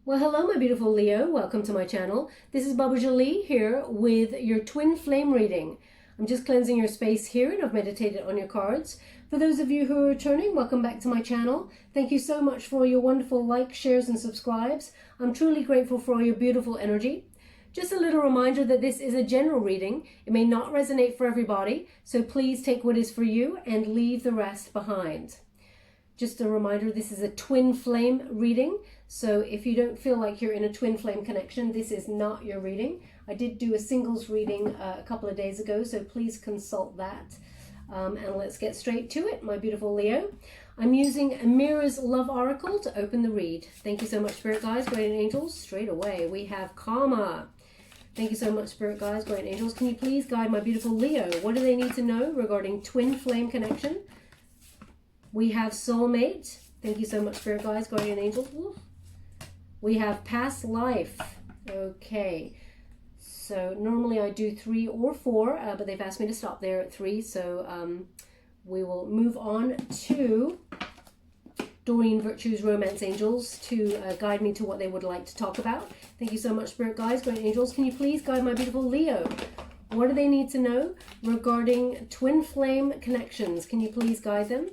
Well, hello, my beautiful Leo. Welcome to my channel. This is Baba Jolie here with your twin flame reading. I'm just cleansing your space here and I've meditated on your cards. For those of you who are returning, welcome back to my channel. Thank you so much for your wonderful likes, shares and subscribes. I'm truly grateful for all your beautiful energy. Just a little reminder that this is a general reading. It may not resonate for everybody, so please take what is for you and leave the rest behind. Just a reminder, this is a twin flame reading. So if you don't feel like you're in a twin flame connection, this is not your reading. I did do a singles reading a couple of days ago, so please consult that. And let's get straight to it, my beautiful Leo. I'm using Amira's Love Oracle to open the read. Thank you so much, Spirit Guides, Guardian Angels. Straight away, we have Karma. Thank you so much, Spirit Guides, Guardian Angels. Can you please guide my beautiful Leo? What do they need to know regarding twin flame connection? We have Soulmate. Thank you so much, Spirit Guides, Guardian Angels. Ooh. We have Past Life. Okay. So normally I do 3 or 4, but they've asked me to stop there at 3. So we will move on to Doreen Virtue's Romance Angels to guide me to what they would like to talk about. Thank you so much, Spirit Guides, Guardian Angels. Can you please guide my beautiful Leo? What do they need to know regarding twin flame connections? Can you please guide them?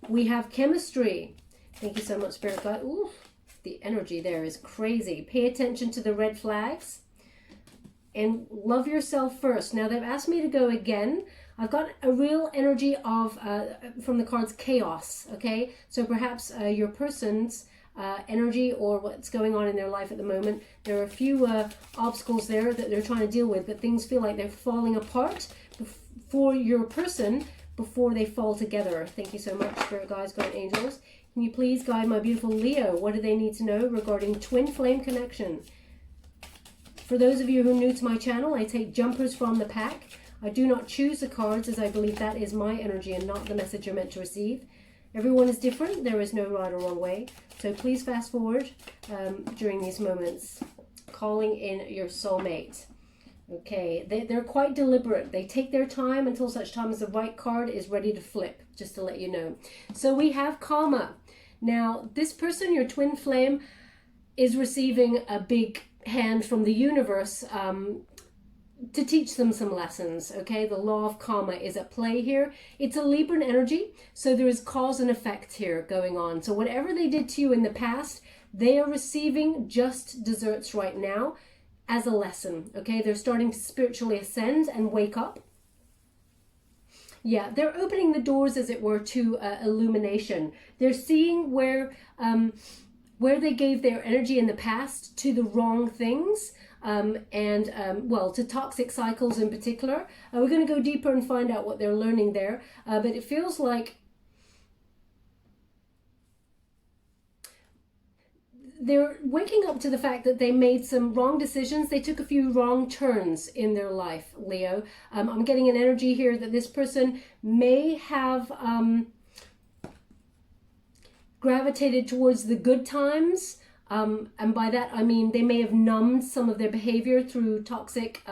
We have Chemistry. Thank you so much, Spirit Guide. Ooh, the energy there is crazy. Pay attention to the red flags and love yourself first. Now, they've asked me to go again. I've got a real energy of, from the cards, chaos, okay? So perhaps your person's energy or what's going on in their life at the moment, there are a few obstacles there that they're trying to deal with, but things feel like they're falling apart for your person before they fall together. Thank you so much, Spirit Guides, Guardian Angels. Can you please guide my beautiful Leo? What do they need to know regarding twin flame connection? For those of you who are new to my channel, I take jumpers from the pack. I do not choose the cards as I believe that is my energy and not the message you're meant to receive. Everyone is different. There is no right or wrong way. So please fast forward during these moments. Calling in your soulmate. Okay, they're quite deliberate. They take their time until such time as the right card is ready to flip, just to let you know. So we have Karma. Now, this person, your twin flame, is receiving a big hand from the universe to teach them some lessons, okay? The law of karma is at play here. It's a Libran energy, so there is cause and effect here going on. So whatever they did to you in the past, they are receiving just desserts right now as a lesson, okay? They're starting to spiritually ascend and wake up. Yeah, they're opening the doors, as it were, to illumination. They're seeing where they gave their energy in the past to the wrong things, well, to toxic cycles in particular. We're going to go deeper and find out what they're learning there, but it feels like they're waking up to the fact that they made some wrong decisions. They took a few wrong turns in their life, Leo. I'm getting an energy here that this person may have gravitated towards the good times. And by that, I mean they may have numbed some of their behavior through toxic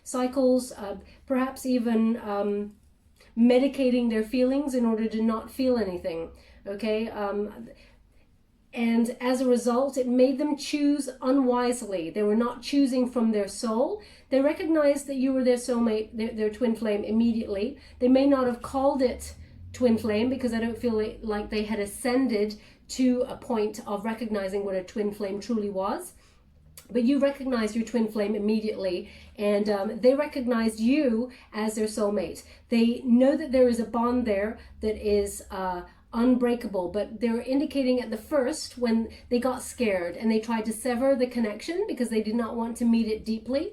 cycles, perhaps even medicating their feelings in order to not feel anything, okay? And as a result, it made them choose unwisely. They were not choosing from their soul. They recognized that you were their soulmate, their twin flame immediately. They may not have called it twin flame because I don't feel like they had ascended to a point of recognizing what a twin flame truly was. But you recognized your twin flame immediately, and they recognized you as their soulmate. They know that there is a bond there that is unbreakable, but they're indicating at the first when they got scared and they tried to sever the connection because they did not want to meet it deeply.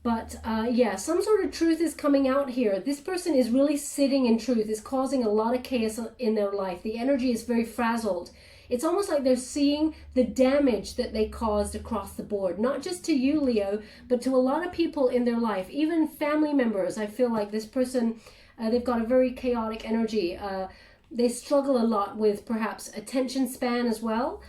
But yeah, some sort of truth is coming out here. This person is really sitting in truth, is causing a lot of chaos in their life. The energy is very frazzled. It's almost like they're seeing the damage that they caused across the board, not just to you, Leo, but to a lot of people in their life, even family members. I feel like this person, they've got a very chaotic energy. They struggle a lot with perhaps attention span as well.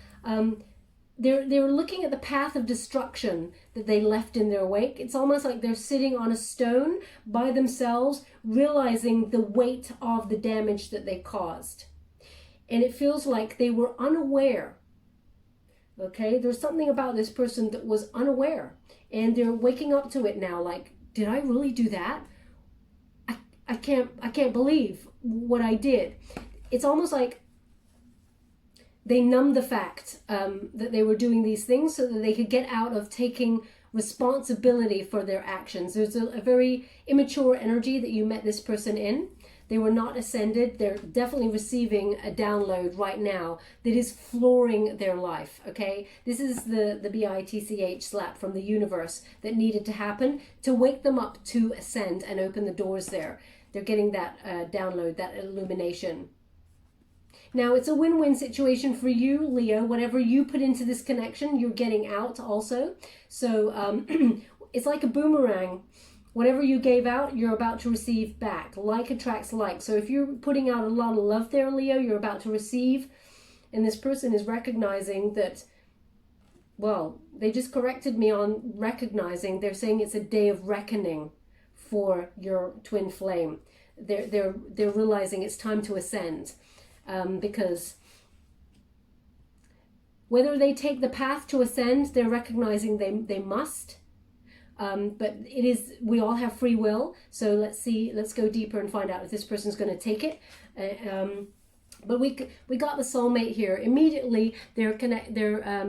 They're looking at the path of destruction that they left in their wake. It's almost like they're sitting on a stone by themselves, realizing the weight of the damage that they caused. and it feels like they were unaware. Okay, there's something about this person that was unaware, and they're waking up to it now, like, did I really do that? I can't believe what I did. It's almost like they numbed the fact that they were doing these things so that they could get out of taking responsibility for their actions. There's a very immature energy that you met this person in. They were not ascended. They're definitely receiving a download right now that is flooring their life, okay? This is the BITCH slap from the universe that needed to happen to wake them up to ascend and open the doors there. They're getting that download, that illumination. Now, it's a win-win situation for you, Leo. Whatever you put into this connection, you're getting out also. So it's like a boomerang. Whatever you gave out, you're about to receive back. Like attracts like. So if you're putting out a lot of love there, Leo, you're about to receive. And this person is recognizing that, well, they just corrected me on recognizing. They're saying it's a day of reckoning for your twin flame. They're realizing it's time to ascend. Because whether they take the path to ascend, they're recognizing they must. But it is, we all have free will. So let's go deeper and find out if this person's going to take it. But we got the soulmate here. Immediately they're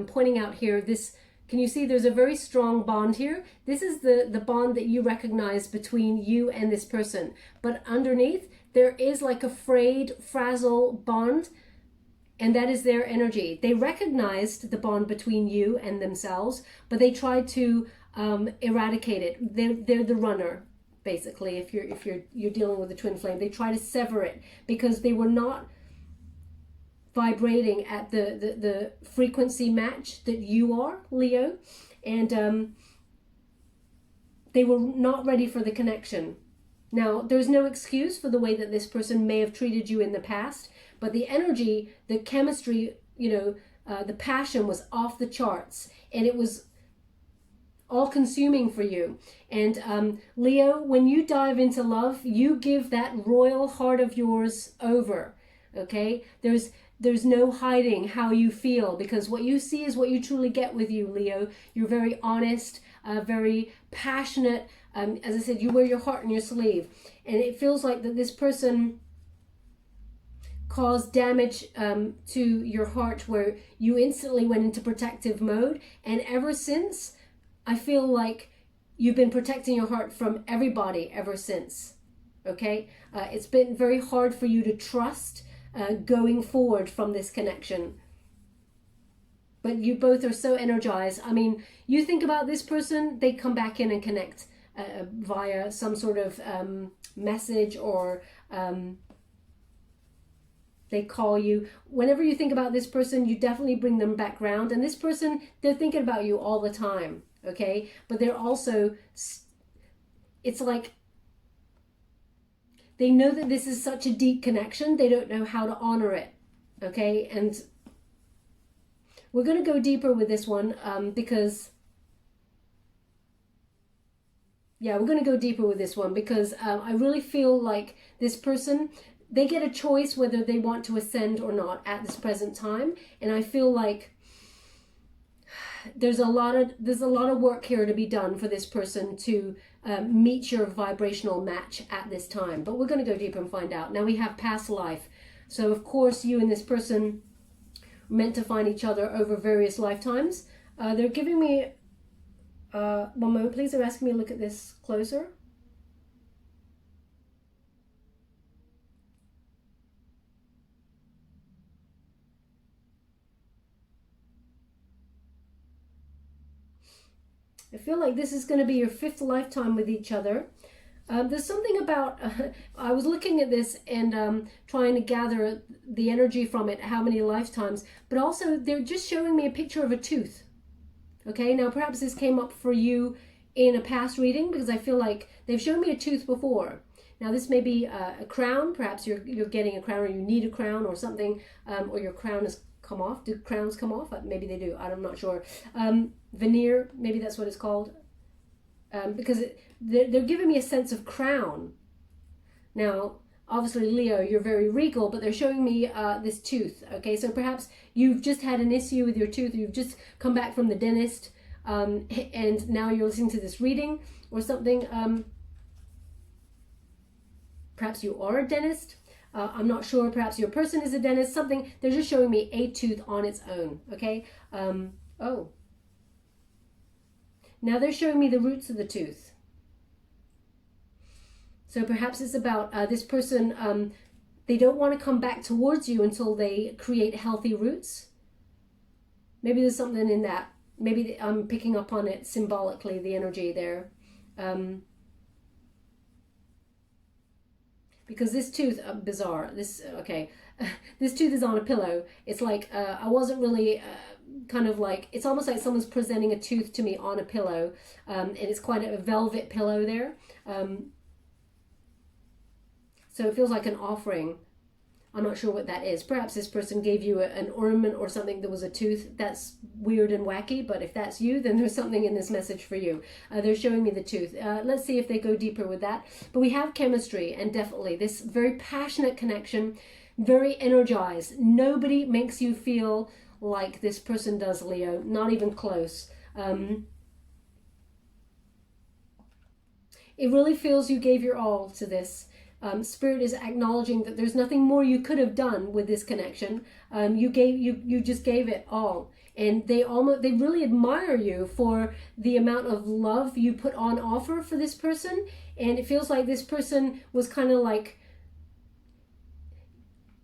pointing out here this. Can you see there's a very strong bond here? This is the bond that you recognize between you and this person. But underneath, there is like a frayed, fragile bond, and that is their energy. They recognized the bond between you and themselves, but they tried to eradicate it. They're the runner, basically. If you're dealing with a twin flame, they try to sever it because they were not vibrating at the frequency match that you are, Leo, and they were not ready for the connection. Now, there's no excuse for the way that this person may have treated you in the past, but the energy, the chemistry, the passion was off the charts, and it was all-consuming for you. And Leo, when you dive into love, you give that royal heart of yours over, okay? There's no hiding how you feel, because what you see is what you truly get with you, Leo. You're very honest, very passionate. As I said, you wear your heart on your sleeve. And it feels like that this person caused damage to your heart where you instantly went into protective mode. And ever since, I feel like you've been protecting your heart from everybody ever since. Okay? It's been very hard for you to trust going forward from this connection. But you both are so energized. I mean, you think about this person, they come back in and connect via some sort of message, or they call you. Whenever you think about this person, you definitely bring them back round. And this person, they're thinking about you all the time, okay? But they're also, it's like, they know that this is such a deep connection, they don't know how to honor it, okay? And we're going to go deeper with this one because, yeah, we're going to go deeper with this one because I really feel like this person, they get a choice whether they want to ascend or not at this present time. And I feel like there's a lot of work here to be done for this person to meet your vibrational match at this time. But we're going to go deeper and find out. Now we have past life. So of course you and this person are meant to find each other over various lifetimes. They're giving me, one moment please, they're asking me to look at this closer. I feel like this is going to be your 5th lifetime with each other. There's something about, I was looking at this and trying to gather the energy from it, how many lifetimes, but also they're just showing me a picture of a tooth. Okay, now perhaps this came up for you in a past reading because I feel like they've shown me a tooth before. Now this may be a crown, perhaps you're getting a crown or you need a crown or something, or your crown has come off. Do crowns come off? Maybe they do, I'm not sure. Veneer, maybe that's what it's called. Because they're giving me a sense of crown. Now, obviously Leo, you're very regal, but they're showing me this tooth. Okay, so perhaps you've just had an issue with your tooth, you've just come back from the dentist, and now you're listening to this reading or something. Perhaps you are a dentist. I'm not sure. Perhaps your person is a dentist. Something. They're just showing me a tooth on its own. Okay. Oh. Now they're showing me the roots of the tooth. So perhaps it's about this person. They don't want to come back towards you until they create healthy roots. Maybe there's something in that. Maybe I'm picking up on it symbolically, the energy there. Because this tooth, bizarre, this tooth is on a pillow. It's like, I wasn't really kind of like, it's almost like someone's presenting a tooth to me on a pillow, and it's quite a velvet pillow there. So it feels like an offering. I'm not sure what that is. Perhaps this person gave you an ornament or something that was a tooth. That's weird and wacky, but if that's you, then there's something in this message for you. They're showing me the tooth. Let's see if they go deeper with that. But we have chemistry, and definitely this very passionate connection, very energized. Nobody makes you feel like this person does, Leo. Not even close. It really feels you gave your all to this. Spirit is acknowledging that there's nothing more you could have done with this connection. You just gave it all, and they really admire you for the amount of love you put on offer for this person. And it feels like this person was kind of like,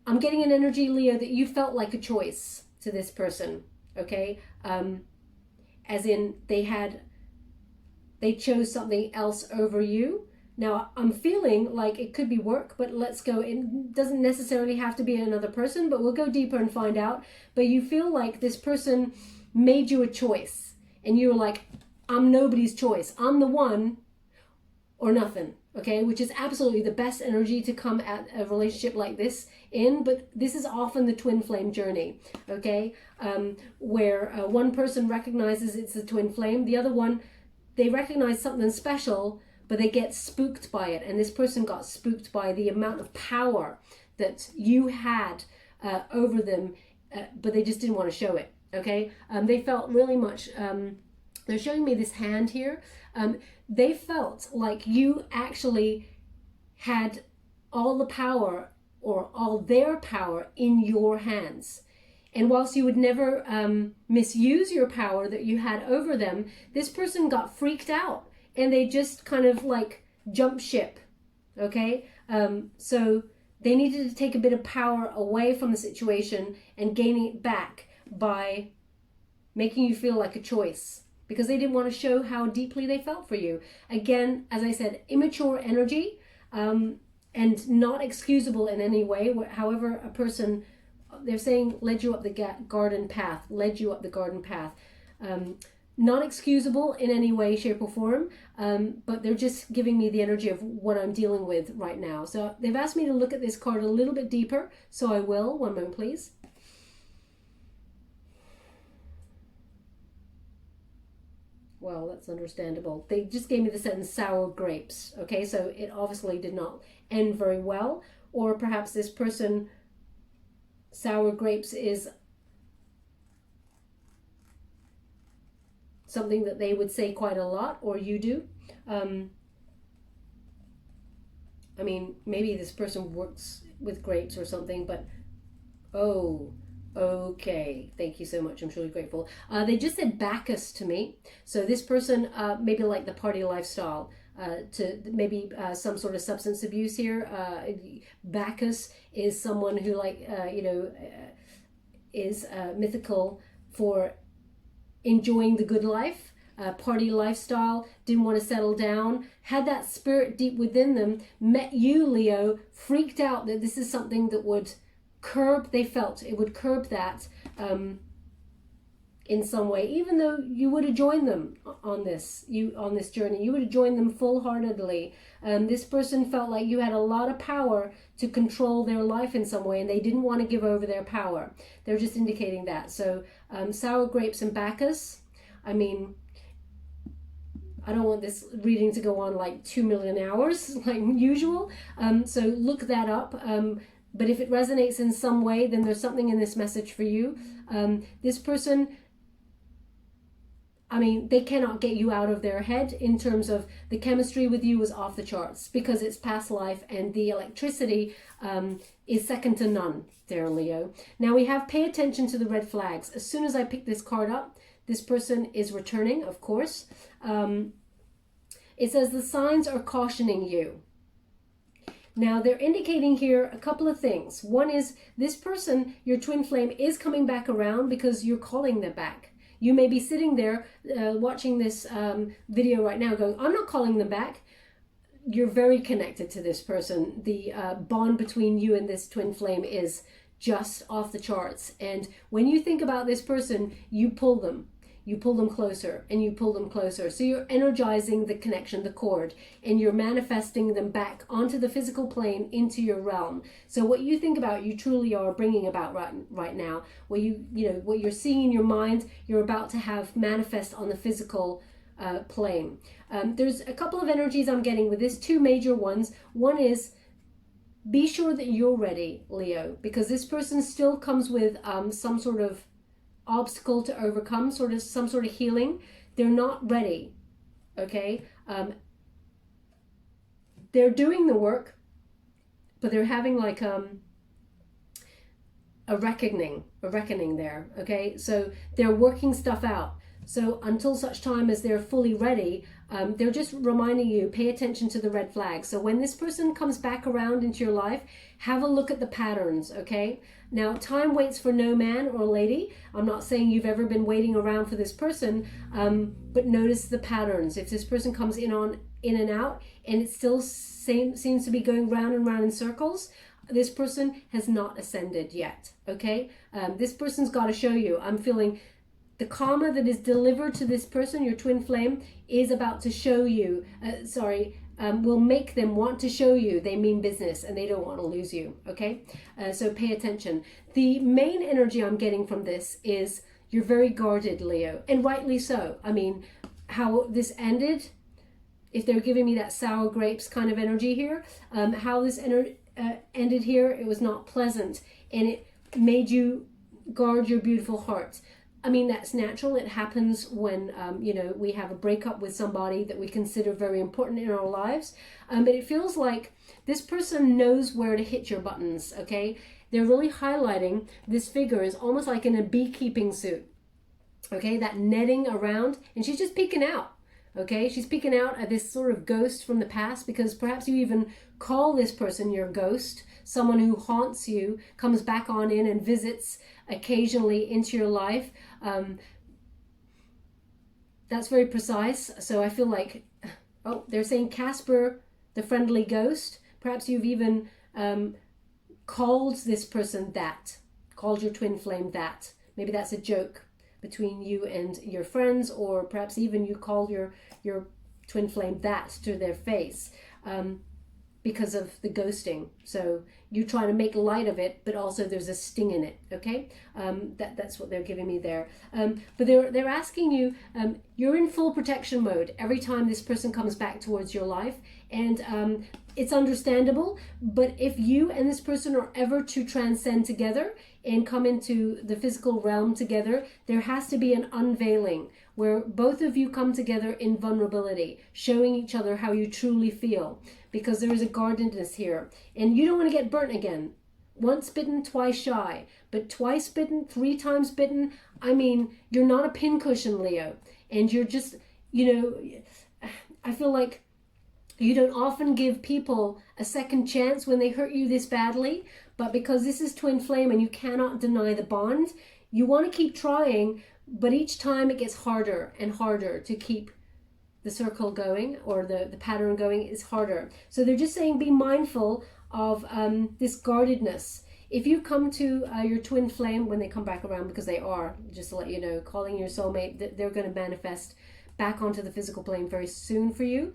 I'm getting an energy, Leo, that you felt like a choice to this person. Okay, as in they chose something else over you. Now, I'm feeling like it could be work, but let's go. It doesn't necessarily have to be another person, but we'll go deeper and find out. But you feel like this person made you a choice, and you were like, I'm nobody's choice. I'm the one or nothing, okay? Which is absolutely the best energy to come at a relationship like this in, but this is often the twin flame journey, okay? Where one person recognizes it's a twin flame, the other one, they recognize something special, but they get spooked by it. And this person got spooked by the amount of power that you had over them, but they just didn't want to show it, okay? They felt really much, they're showing me this hand here. They felt like you actually had all the power, or all their power, in your hands. And whilst you would never misuse your power that you had over them, this person got freaked out. And they just kind of like jump ship, okay? So they needed to take a bit of power away from the situation and gain it back by making you feel like a choice, because they didn't want to show how deeply they felt for you. Again, as I said, immature energy, and not excusable in any way. However, a person, they're saying, led you up the garden path, led you up the garden path. Not excusable in any way, shape, or form, but they're just giving me the energy of what I'm dealing with right now. So they've asked me to look at this card a little bit deeper, so I will. One moment, please. Well, that's understandable. They just gave me the sentence, sour grapes. Okay, so it obviously did not end very well. Or perhaps this person, sour grapes is something that they would say quite a lot, or you do. I mean, maybe this person works with grapes or something, but oh, okay. Thank you so much. I'm truly grateful. They just said Bacchus to me. So this person maybe like the party lifestyle, to maybe some sort of substance abuse here. Bacchus is someone who is mythical for enjoying the good life, party lifestyle, didn't want to settle down, had that spirit deep within them, met you, Leo, freaked out that this is something that would curb, they felt it would curb that in some way, even though you would have joined them on this journey. You would have joined them full-heartedly. This person felt like you had a lot of power to control their life in some way, and they didn't want to give over their power. They're just indicating that. So sour grapes and Bacchus, I mean, I don't want this reading to go on like 2 million hours like usual. So look that up. But if it resonates in some way, then there's something in this message for you. This person, I mean, they cannot get you out of their head in terms of the chemistry with you is off the charts because it's past life, and the electricity is second to none there, Leo. Now we have pay attention to the red flags. As soon as I pick this card up, this person is returning, of course. It says the signs are cautioning you. Now they're indicating here a couple of things. One is this person, your twin flame, is coming back around because you're calling them back. You may be sitting there watching this video right now going, I'm not calling them back. You're very connected to this person. The bond between you and this twin flame is just off the charts. And when you think about this person, you pull them. You pull them closer and you pull them closer. So you're energizing the connection, the cord, and you're manifesting them back onto the physical plane, into your realm. So what you think about, you truly are bringing about right now. What what you're seeing in your mind, you're about to have manifest on the physical plane. There's a couple of energies I'm getting with this, two major ones. One is, be sure that you're ready, Leo, because this person still comes with some sort of obstacle to overcome, some sort of healing. They're not ready, okay? They're doing the work, but they're having like a reckoning there, okay? So they're working stuff out. So until such time as they're fully ready, they're just reminding you, pay attention to the red flags. So when this person comes back around into your life, have a look at the patterns, okay? Now, time waits for no man or lady. I'm not saying you've ever been waiting around for this person, but notice the patterns. If this person comes in and out, and it still seems to be going round and round in circles, this person has not ascended yet, okay? This person's got to show you. I'm feeling the karma that is delivered to this person, your twin flame, is about to show you, will make them want to show you they mean business and they don't want to lose you, okay? So pay attention. The main energy I'm getting from this is you're very guarded, Leo, and rightly so. I mean, how this ended, if they're giving me that sour grapes kind of energy here, how this ended here, it was not pleasant, and it made you guard your beautiful heart. I mean, that's natural. It happens when, we have a breakup with somebody that we consider very important in our lives. But it feels like this person knows where to hit your buttons, okay? They're really highlighting this figure is almost like in a beekeeping suit, okay? That netting around, and she's just peeking out, okay? She's peeking out at this sort of ghost from the past, because perhaps you even call this person your ghost, someone who haunts you, comes back on in and visits occasionally into your life. That's very precise. So I feel like, they're saying Casper, the friendly ghost. Perhaps you've even called this person that, called your twin flame that. Maybe that's a joke between you and your friends, or perhaps even you call your twin flame that to their face. Because of the ghosting. So you're trying to make light of it, but also there's a sting in it, okay? That's what they're giving me there. But they're asking you, you're in full protection mode every time this person comes back towards your life, and it's understandable, but if you and this person are ever to transcend together and come into the physical realm together, there has to be an unveiling where both of you come together in vulnerability, showing each other how you truly feel, because there is a guardedness here, and you don't want to get burnt again. Once bitten, twice shy, but twice bitten, 3 times bitten. I mean, you're not a pincushion, Leo, and you're just, I feel like you don't often give people a second chance when they hurt you this badly, but because this is twin flame and you cannot deny the bond, you want to keep trying, but each time it gets harder and harder to keep the circle going, or the pattern going is harder. So they're just saying be mindful of this guardedness. If you come to your twin flame when they come back around, because they are, just to let you know, calling your soulmate, they're going to manifest back onto the physical plane very soon for you.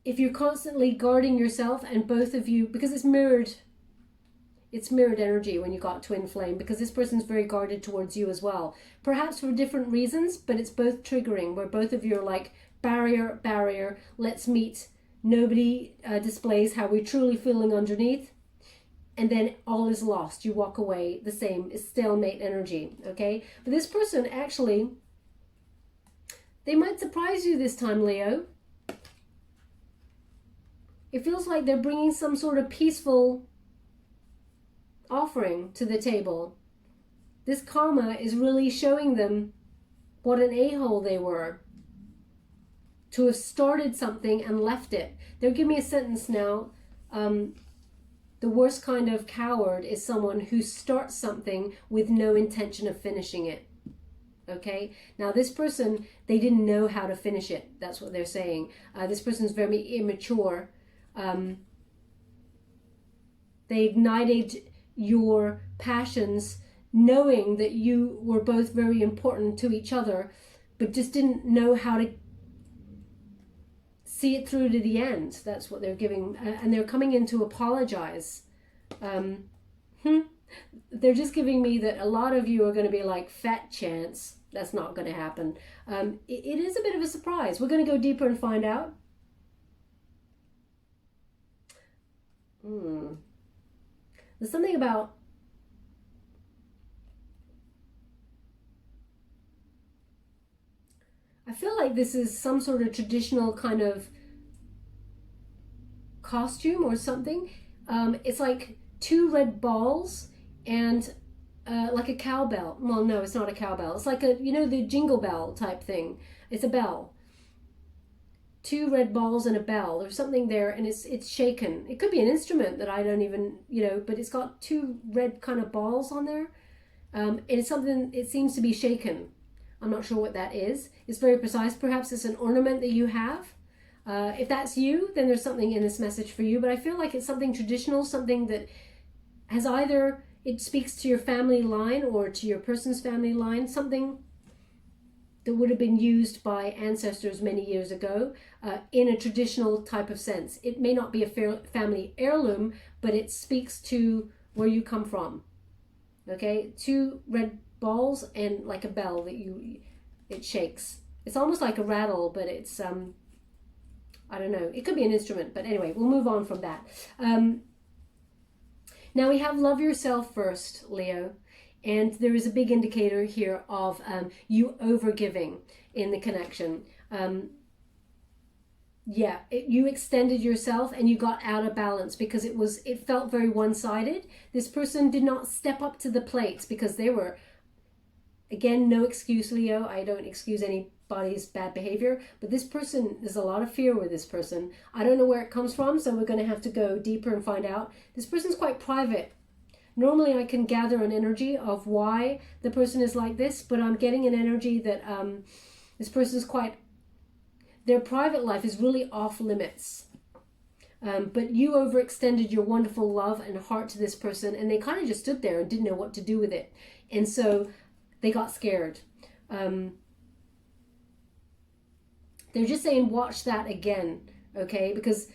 If you're constantly guarding yourself, and both of you, because it's mirrored it's mirrored energy when you got twin flame, because this person's very guarded towards you as well. Perhaps for different reasons, but it's both triggering, where both of you are like, barrier, barrier, let's meet. Nobody displays how we're truly feeling underneath. And then all is lost. You walk away the same. It's stalemate energy, okay? But this person actually, they might surprise you this time, Leo. It feels like they're bringing some sort of peaceful offering to the table. This karma is really showing them what an a-hole they were, to have started something and left it. They'll give me a sentence now. The worst kind of coward is someone who starts something with no intention of finishing it. Okay? Now this person, they didn't know how to finish it. That's what they're saying. This person's very immature. They ignited your passions knowing that you were both very important to each other, but just didn't know how to see it through to the end. That's what they're giving, and they're coming in to apologize. They're just giving me that a lot of you are going to be like, fat chance, that's not going to happen. It is a bit of a surprise. We're going to go deeper and find out. There's something about I feel like this is some sort of traditional kind of costume or something. It's like 2 red balls and like a cowbell. Well, no, it's not a cowbell. It's like a, you know, the jingle bell type thing. It's a bell. 2 red balls and a bell. There's something there, and it's shaken. It could be an instrument that I don't even, you know, but it's got 2 red kind of balls on there. And it's something, it seems to be shaken. I'm not sure what that is. It's very precise. Perhaps it's an ornament that you have. If that's you, then there's something in this message for you. But I feel like it's something traditional, something that has either, it speaks to your family line or to your person's family line, something that would have been used by ancestors many years ago in a traditional type of sense. It may not be a family heirloom, but it speaks to where you come from. Okay, 2 red balls and like a bell that it shakes. It's almost like a rattle, but it's I don't know, it could be an instrument, but anyway, we'll move on from that. Now we have love yourself first, Leo, and there is a big indicator here of you overgiving in the connection. You extended yourself and you got out of balance because it felt very one-sided. This person did not step up to the plate because they were, again, no excuse, Leo. I don't excuse anybody's bad behavior, but this person, there's a lot of fear with this person. I don't know where it comes from, so we're going to have to go deeper and find out. This person's quite private. Normally I can gather an energy of why the person is like this, but I'm getting an energy that this person's quite, their private life is really off limits. But you overextended your wonderful love and heart to this person, and they kind of just stood there and didn't know what to do with it. And so they got scared. They're just saying, watch that again, okay? Because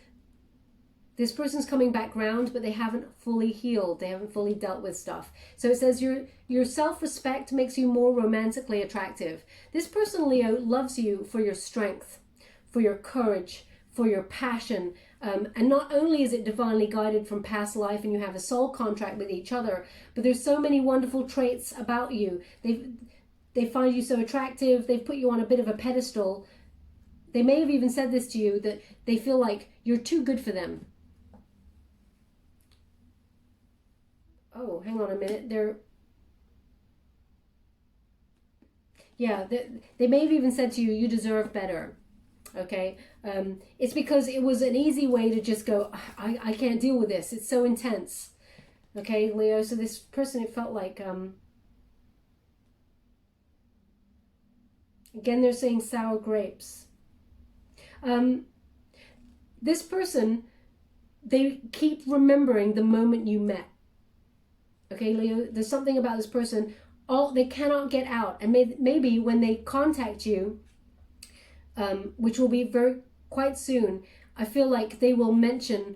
this person's coming back round, but they haven't fully healed. They haven't fully dealt with stuff. So it says your self-respect makes you more romantically attractive. This person, Leo, loves you for your strength, for your courage, for your passion. And not only is it divinely guided from past life and you have a soul contract with each other, but there's so many wonderful traits about you. They find you so attractive. They've put you on a bit of a pedestal. They may have even said this to you, that they feel like you're too good for them. Oh, hang on a minute. They may have even said to you, you deserve better. Okay, it's because it was an easy way to just go, I can't deal with this. It's so intense. Okay, Leo, so this person, it felt like, again, they're saying sour grapes. This person, they keep remembering the moment you met. Okay, Leo, there's something about this person, they cannot get out. And maybe when they contact you, which will be quite soon, I feel like they will mention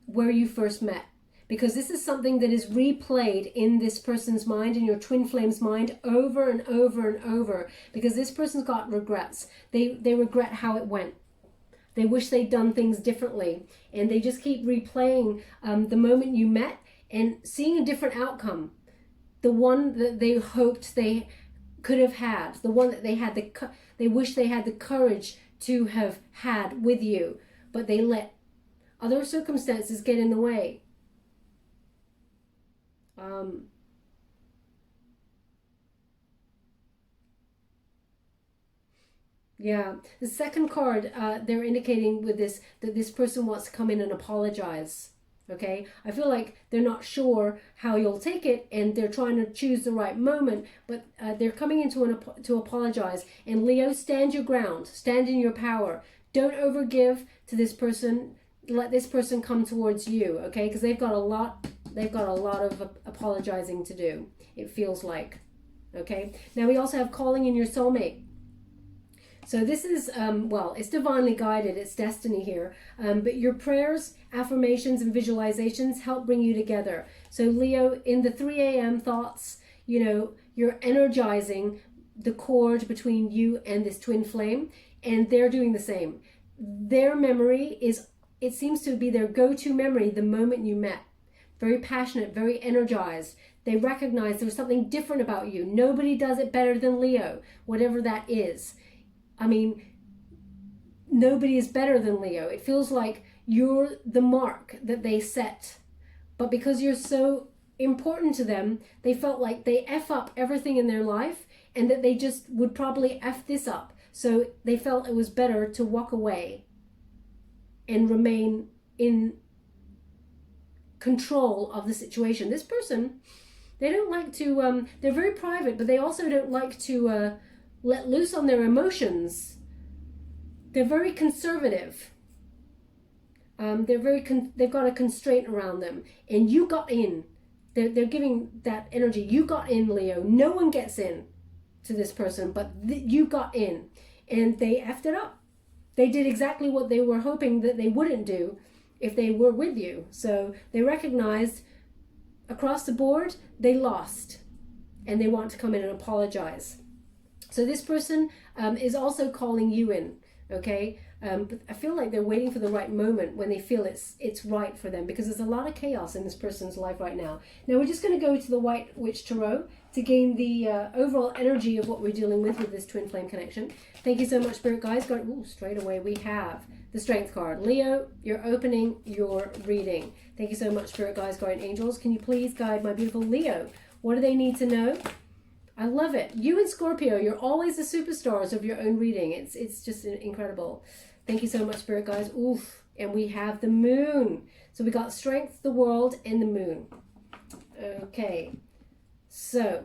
where you first met. because this is something that is replayed in this person's mind, in your twin flame's mind, over and over and over, because this person's got regrets. They regret how it went. They wish they'd done things differently, and they just keep replaying the moment you met and seeing a different outcome. The one that they hoped they could have had, the one that they wish they had the courage to have had with you, but they let other circumstances get in the way. Yeah, the second card, they're indicating with this that this person wants to come in and apologize. Okay, I feel like they're not sure how you'll take it, and they're trying to choose the right moment, but they're coming in to apologize. And Leo, stand your ground, stand in your power. Don't overgive to this person. Let this person come towards you, okay? Because they've got a lot of apologizing to do, it feels like. Okay, now we also have calling in your soulmate. So this is, well, it's divinely guided, it's destiny here. But your prayers, affirmations, and visualizations help bring you together. So Leo, in the 3 a.m. thoughts, you know, you're energizing the cord between you and this twin flame, and they're doing the same. Their memory is, it seems to be their go-to memory the moment you met. Very passionate, very energized. They recognize there was something different about you. Nobody does it better than Leo, whatever that is. I mean, nobody is better than Leo. It feels like you're the mark that they set. But because you're so important to them, they felt like they F up everything in their life, and that they just would probably F this up. So they felt it was better to walk away and remain in control of the situation. This person, they don't like to, they're very private, but they also don't like to let loose on their emotions. They're very conservative. They've got a constraint around them, and you got in. They're giving that energy. You got in, Leo. No one gets in to this person, but you got in, and they effed it up. They did exactly what they were hoping that they wouldn't do if they were with you. So they recognized across the board they lost, and they want to come in and apologize. So this person is also calling you in, okay? But I feel like they're waiting for the right moment when they feel it's right for them, because there's a lot of chaos in this person's life right now. Now we're just going to go to the White Witch Tarot to gain the overall energy of what we're dealing with this twin flame connection. Thank you so much, Spirit Guides. Straight away we have the Strength card. Leo, you're opening your reading. Thank you so much, Spirit Guides, Guardian Angels. Can you please guide my beautiful Leo? What do they need to know? I love it. You and Scorpio, you're always the superstars of your own reading. It's just incredible. Thank you so much, Spirit Guides. Oof. And we have the Moon. So we got Strength, the World, and the Moon. Okay. So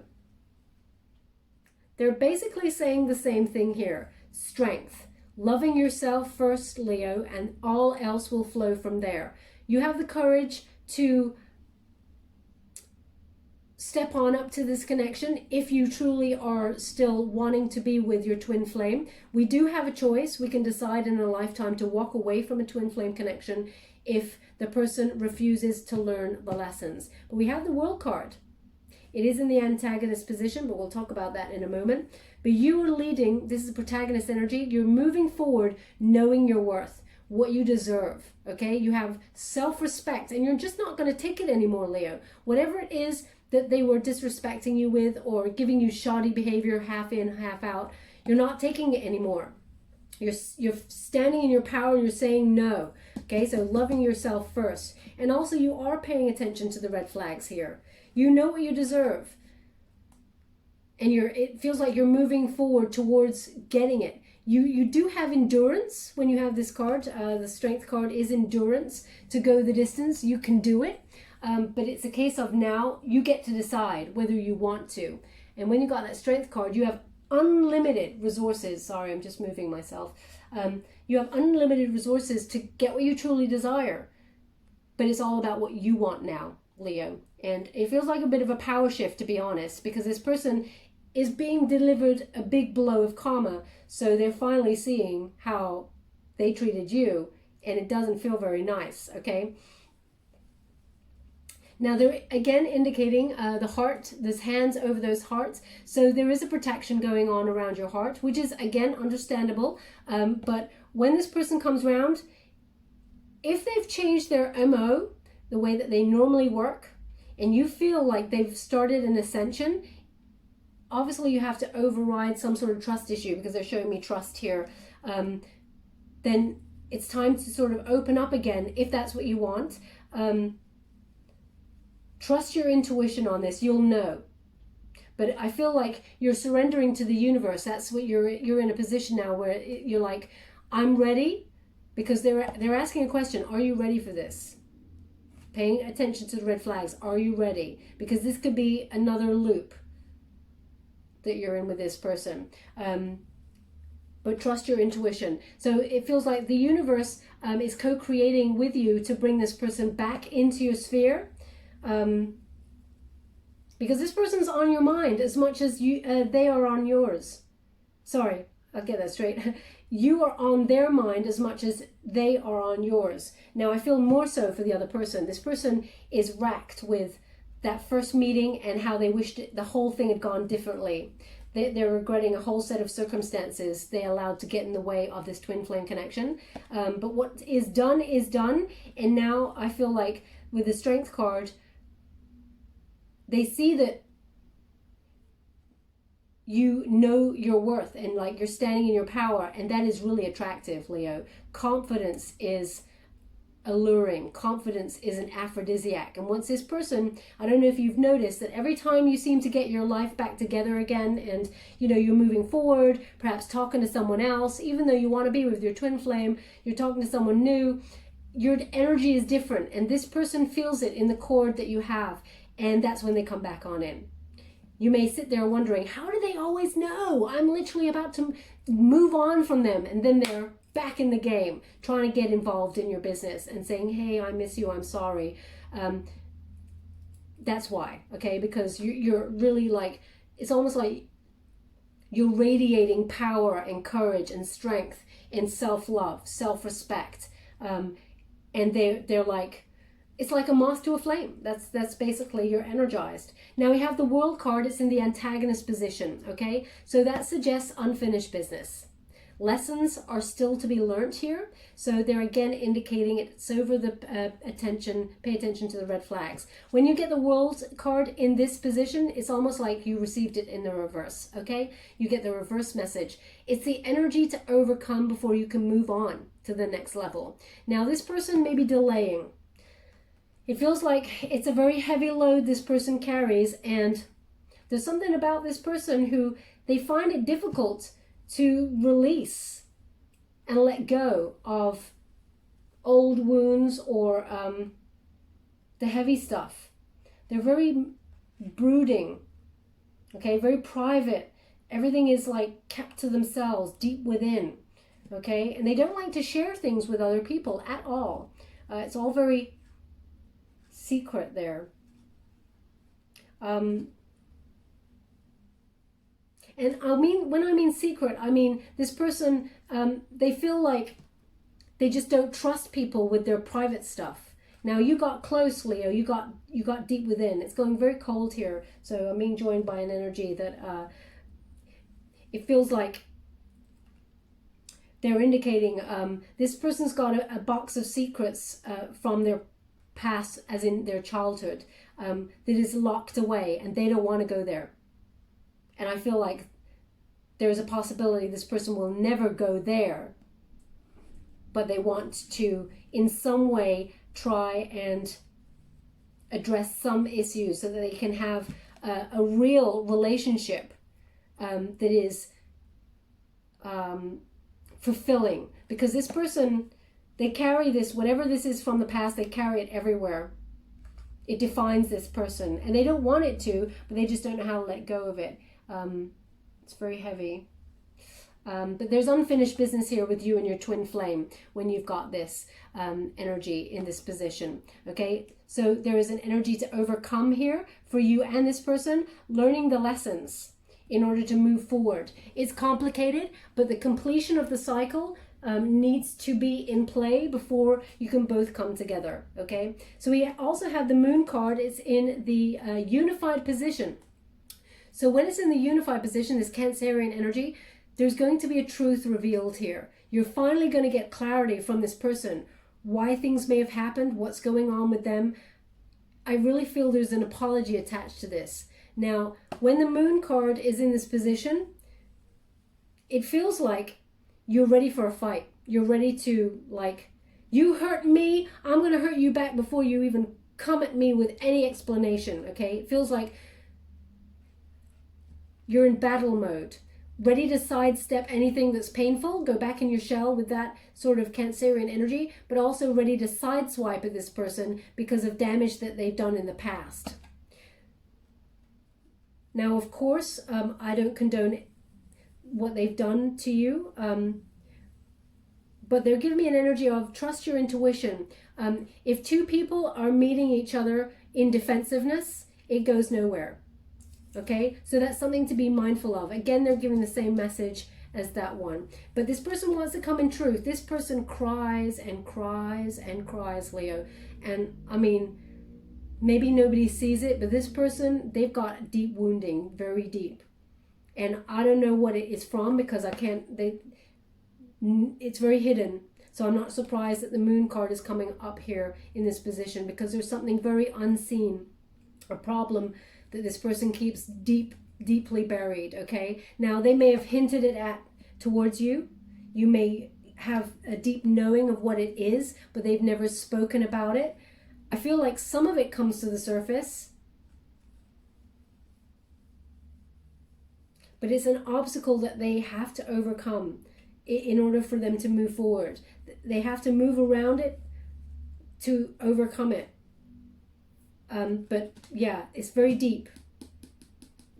they're basically saying the same thing here. Strength. Loving yourself first, Leo, and all else will flow from there. You have the courage to step on up to this connection if you truly are still wanting to be with your twin flame. We do have a choice. We can decide in a lifetime to walk away from a twin flame connection if the person refuses to learn the lessons. But we have the World card. It is in the antagonist position, but we'll talk about that in a moment. But you are leading. This is protagonist energy. You're moving forward knowing your worth, what you deserve, okay? You have self-respect, and you're just not going to take it anymore, Leo. Whatever it is that they were disrespecting you with, or giving you shoddy behavior, half in, half out, you're not taking it anymore. You're standing in your power. You're saying no. Okay, so loving yourself first. And also you are paying attention to the red flags here. You know what you deserve. And it feels like you're moving forward towards getting it. You do have endurance when you have this card. The Strength card is endurance, to go the distance. You can do it. But it's a case of now you get to decide whether you want to. And when you got that Strength card, you have unlimited resources. Sorry, I'm just moving myself. You have unlimited resources to get what you truly desire. But it's all about what you want now, Leo. And it feels like a bit of a power shift, to be honest, because this person is being delivered a big blow of karma. So they're finally seeing how they treated you, and it doesn't feel very nice, okay? Now they're again indicating the heart, there's hands over those hearts. So there is a protection going on around your heart, which is again understandable. But when this person comes around, if they've changed their MO, the way that they normally work, and you feel like they've started an ascension, obviously you have to override some sort of trust issue, because they're showing me trust here. Then it's time to sort of open up again, if that's what you want. Trust your intuition on this, you'll know. But I feel like you're surrendering to the universe. That's what you're in a position now where you're like, I'm ready, because they're asking a question. Are you ready for this? Paying attention to the red flags. Are you ready? Because this could be another loop that you're in with this person. But trust your intuition. So it feels like the universe is co-creating with you to bring this person back into your sphere. Because this person's on your mind as much as they are on yours. Sorry, I'll get that straight. You are on their mind as much as they are on yours. Now, I feel more so for the other person. This person is racked with that first meeting and how they wished the whole thing had gone differently. They're regretting a whole set of circumstances they allowed to get in the way of this twin flame connection. But what is done is done. And now I feel like with the Strength card, they see that you know your worth and like you're standing in your power, and that is really attractive, Leo. Confidence is alluring. Confidence is an aphrodisiac. And once this person, I don't know if you've noticed that every time you seem to get your life back together again, and you know you're moving forward, perhaps talking to someone else, even though you want to be with your twin flame, you're talking to someone new, your energy is different, and this person feels it in the cord that you have, and that's when they come back on in. You may sit there wondering, how do they always know? I'm literally about to move on from them, and then they're back in the game, trying to get involved in your business and saying, hey, I miss you, I'm sorry. That's why, okay? Because you're really like, it's almost like you're radiating power and courage and strength and self-love, self-respect. And they're like, it's like a moth to a flame. That's basically, you're energized. Now we have the World card. It's in the antagonist position, okay? So that suggests unfinished business. Lessons are still to be learnt here. So they're again indicating it's over the attention, pay attention to the red flags. When you get the World card in this position, it's almost like you received it in the reverse, okay? You get the reverse message. It's the energy to overcome before you can move on to the next level. Now this person may be delaying. It feels like it's a very heavy load this person carries, and there's something about this person who they find it difficult to release and let go of old wounds or the heavy stuff. They're very brooding, okay, very private. Everything is like kept to themselves, deep within, okay, and they don't like to share things with other people at all. It's all very secret there. And I mean, when I mean secret, I mean this person, they feel like they just don't trust people with their private stuff. Now you got close, Leo, you got deep within. It's going very cold here. So I'm being joined by an energy that it feels like they're indicating this person's got a box of secrets from their past, as in their childhood, that is locked away, and they don't want to go there. And I feel like there's a possibility this person will never go there, but they want to in some way try and address some issues so that they can have a real relationship that is fulfilling. Because this person, they carry this, whatever this is from the past, they carry it everywhere. It defines this person, and they don't want it to, but they just don't know how to let go of it. It's very heavy. But there's unfinished business here with you and your twin flame when you've got this energy in this position. Okay, so there is an energy to overcome here for you and this person, learning the lessons in order to move forward. It's complicated, but the completion of the cycle needs to be in play before you can both come together, okay? So we also have the Moon card. It's in the unified position. So when it's in the unified position, this Cancerian energy, there's going to be a truth revealed here. You're finally going to get clarity from this person, why things may have happened, what's going on with them. I really feel there's an apology attached to this. Now, when the Moon card is in this position, it feels like you're ready for a fight. You're ready to, like, you hurt me, I'm going to hurt you back before you even come at me with any explanation, okay? It feels like you're in battle mode, ready to sidestep anything that's painful, go back in your shell with that sort of Cancerian energy, but also ready to sideswipe at this person because of damage that they've done in the past. Now, of course, I don't condone what they've done to you, but they're giving me an energy of trust your intuition. If two people are meeting each other in defensiveness, it goes nowhere. Okay, so that's something to be mindful of. Again, they're giving the same message as that one. But this person wants to come in truth. This person cries and cries and cries, Leo. And I mean, maybe nobody sees it, but this person, they've got deep wounding, very deep. And I don't know what it is from because I can't, it's very hidden. So I'm not surprised that the Moon card is coming up here in this position because there's something very unseen, a problem that this person keeps deeply buried, okay? Now, they may have hinted it at towards you. You may have a deep knowing of what it is, but they've never spoken about it. I feel like some of it comes to the surface, but it's an obstacle that they have to overcome in order for them to move forward. They have to move around it to overcome it. But yeah, it's very deep.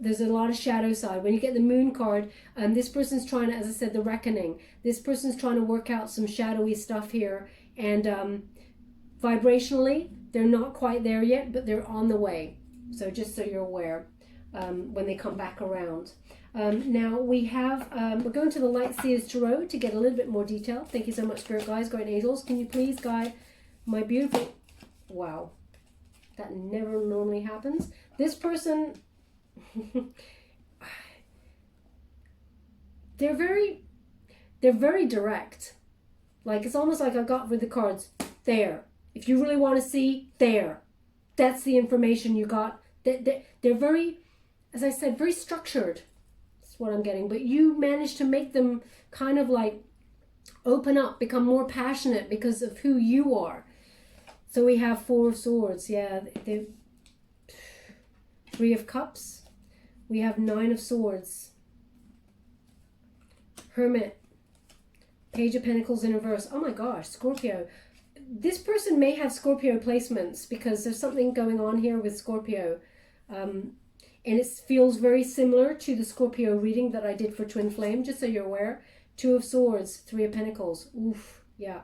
There's a lot of shadow side. When you get the Moon card, this person's trying to, as I said, the reckoning. This person's trying to work out some shadowy stuff here. And vibrationally, they're not quite there yet, but they're on the way. So just so you're aware when they come back around. Now we have, we're going to the Lightseers Tarot to get a little bit more detail. Thank you so much, Spirit Guides, Guardian Angels. Can you please guide my beautiful, wow. That never normally happens. This person, they're very direct. Like, it's almost like I got with the cards, there. If you really want to see, there. That's the information you got. They're very, as I said, very structured. That's what I'm getting. But you managed to make them kind of like open up, become more passionate because of who you are. So we have Four of Swords, yeah, the Three of Cups. We have Nine of Swords. Hermit. Page of Pentacles in reverse. Oh my gosh, Scorpio. This person may have Scorpio placements because there's something going on here with Scorpio. And it feels very similar to the Scorpio reading that I did for Twin Flame, just so you're aware. Two of Swords, Three of Pentacles. Oof, yeah.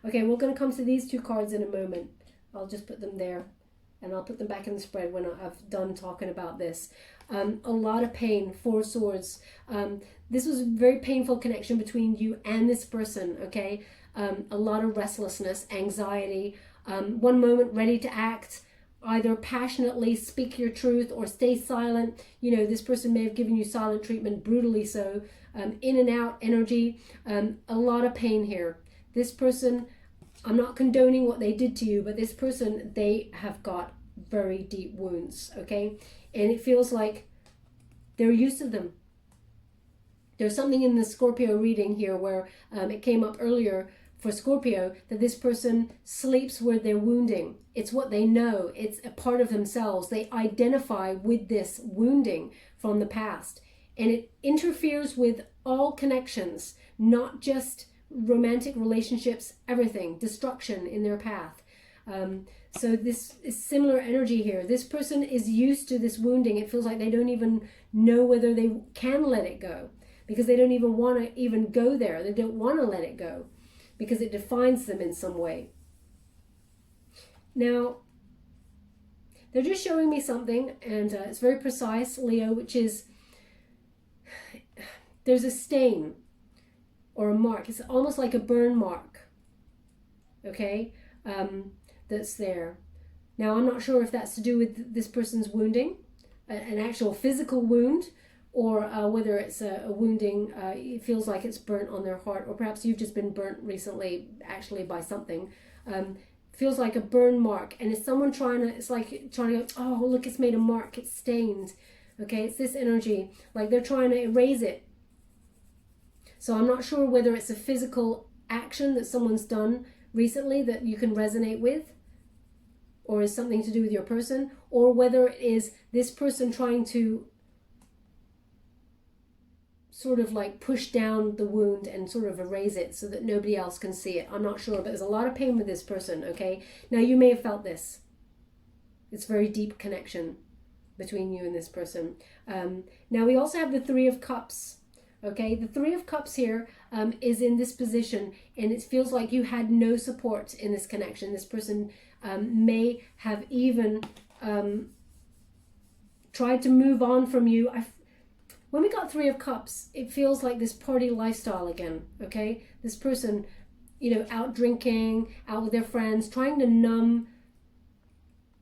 Okay, we're going to come to these two cards in a moment. I'll just put them there and I'll put them back in the spread when I've done talking about this. A lot of pain, Four of Swords. This was a very painful connection between you and this person, okay? A lot of restlessness, anxiety. One moment ready to act, either passionately speak your truth or stay silent. You know, this person may have given you silent treatment, brutally so. In and out energy. A lot of pain here. This person, I'm not condoning what they did to you, but this person, they have got very deep wounds, okay? And it feels like they're used to them. There's something in the Scorpio reading here where it came up earlier for Scorpio that this person sleeps where they're wounding. It's what they know. It's a part of themselves. They identify with this wounding from the past. And it interferes with all connections, not just romantic relationships, everything, destruction in their path. So this is similar energy here. This person is used to this wounding. It feels like they don't even know whether they can let it go because they don't even want to even go there. They don't want to let it go because it defines them in some way. Now, they're just showing me something, and it's very precise, Leo, which is there's a stain. or a mark. It's almost like a burn mark, okay, that's there. Now, I'm not sure if that's to do with this person's wounding, an actual physical wound, or whether it's a wounding, it feels like it's burnt on their heart, or perhaps you've just been burnt recently, actually, by something. Feels like a burn mark, and it's someone it's like trying to go, oh, look, it's made a mark, it's stained, okay? It's this energy, like they're trying to erase it. So I'm not sure whether it's a physical action that someone's done recently that you can resonate with, or is something to do with your person, or whether it is this person trying to sort of like push down the wound and sort of erase it so that nobody else can see it. I'm not sure, but there's a lot of pain with this person, okay? Now, you may have felt this. It's a very deep connection between you and this person. Now, we also have the Three of Cups, okay? The Three of Cups here is in this position, and it feels like you had no support in this connection. This person may have even tried to move on from you. When we got Three of Cups, it feels like this party lifestyle again, okay? This person, you know, out drinking, out with their friends, trying to numb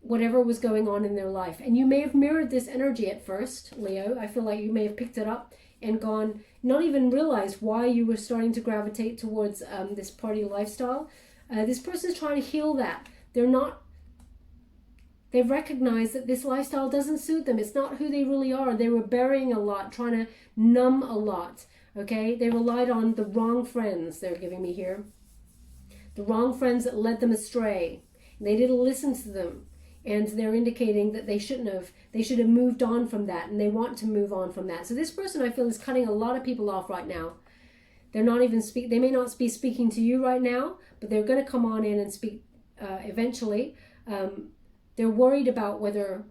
whatever was going on in their life. And you may have mirrored this energy at first, Leo. I feel like you may have picked it up and gone, not even realized why you were starting to gravitate towards this party lifestyle. This person is trying to heal that. They've recognized that this lifestyle doesn't suit them. It's not who they really are. They were burying a lot, trying to numb a lot, okay? They relied on the wrong friends, they're giving me here. The wrong friends that led them astray. They didn't listen to them. And they're indicating that they shouldn't have. They should have moved on from that, and they want to move on from that. So this person, I feel, is cutting a lot of people off right now. They're not even they may not be speaking to you right now, but they're going to come on in and speak eventually. They're worried about whether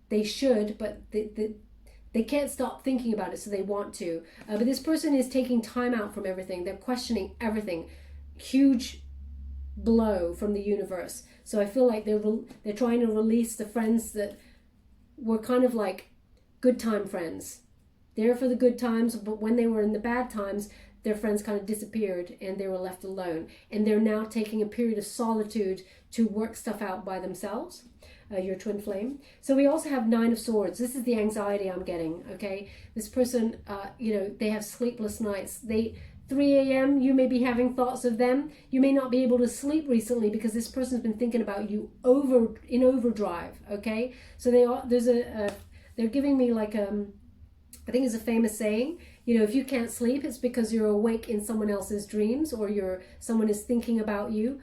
they should, but they can't stop thinking about it, so they want to. But this person is taking time out from everything. They're questioning everything. Huge blow from the universe. So I feel like they're trying to release the friends that were kind of like good time friends. There for the good times, but when they were in the bad times, their friends kind of disappeared and they were left alone. And they're now taking a period of solitude to work stuff out by themselves, your twin flame. So we also have Nine of Swords. This is the anxiety I'm getting, okay? This person, you know, they have sleepless nights. 3 a.m., you may be having thoughts of them. You may not be able to sleep recently because this person's been thinking about you in overdrive, okay? So they're giving me like, I think it's a famous saying, you know, if you can't sleep, it's because you're awake in someone else's dreams, or someone is thinking about you.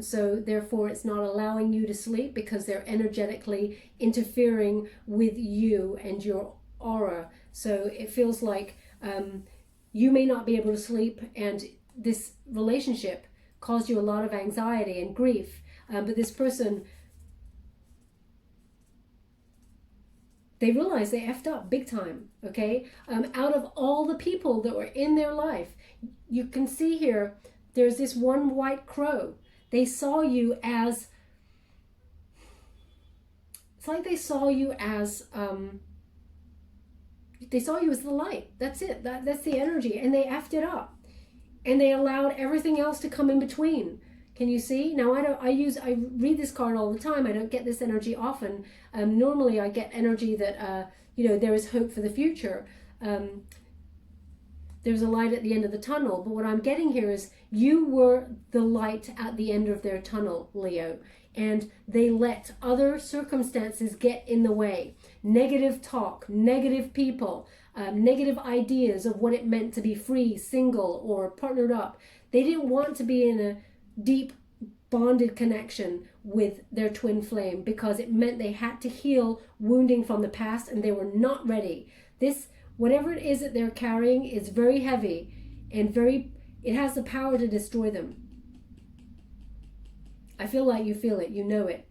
So therefore it's not allowing you to sleep because they're energetically interfering with you and your aura. So it feels like you may not be able to sleep, and this relationship caused you a lot of anxiety and grief. But this person, they realized they effed up big time, okay? Out of all the people that were in their life, you can see here, there's this one white crow. They saw you as, it's like they saw you as the light. That's it. That's the energy. And they effed it up. And they allowed everything else to come in between. Can you see? Now, I read this card all the time. I don't get this energy often. Normally, I get energy that, you know, there is hope for the future. There's a light at the end of the tunnel. But what I'm getting here is you were the light at the end of their tunnel, Leo. And they let other circumstances get in the way. Negative talk, negative people, negative ideas of what it meant to be free, single, or partnered up. They didn't want to be in a deep bonded connection with their twin flame because it meant they had to heal wounding from the past, and they were not ready. This, whatever it is that they're carrying, is very heavy and it has the power to destroy them. I feel like you feel it, you know it.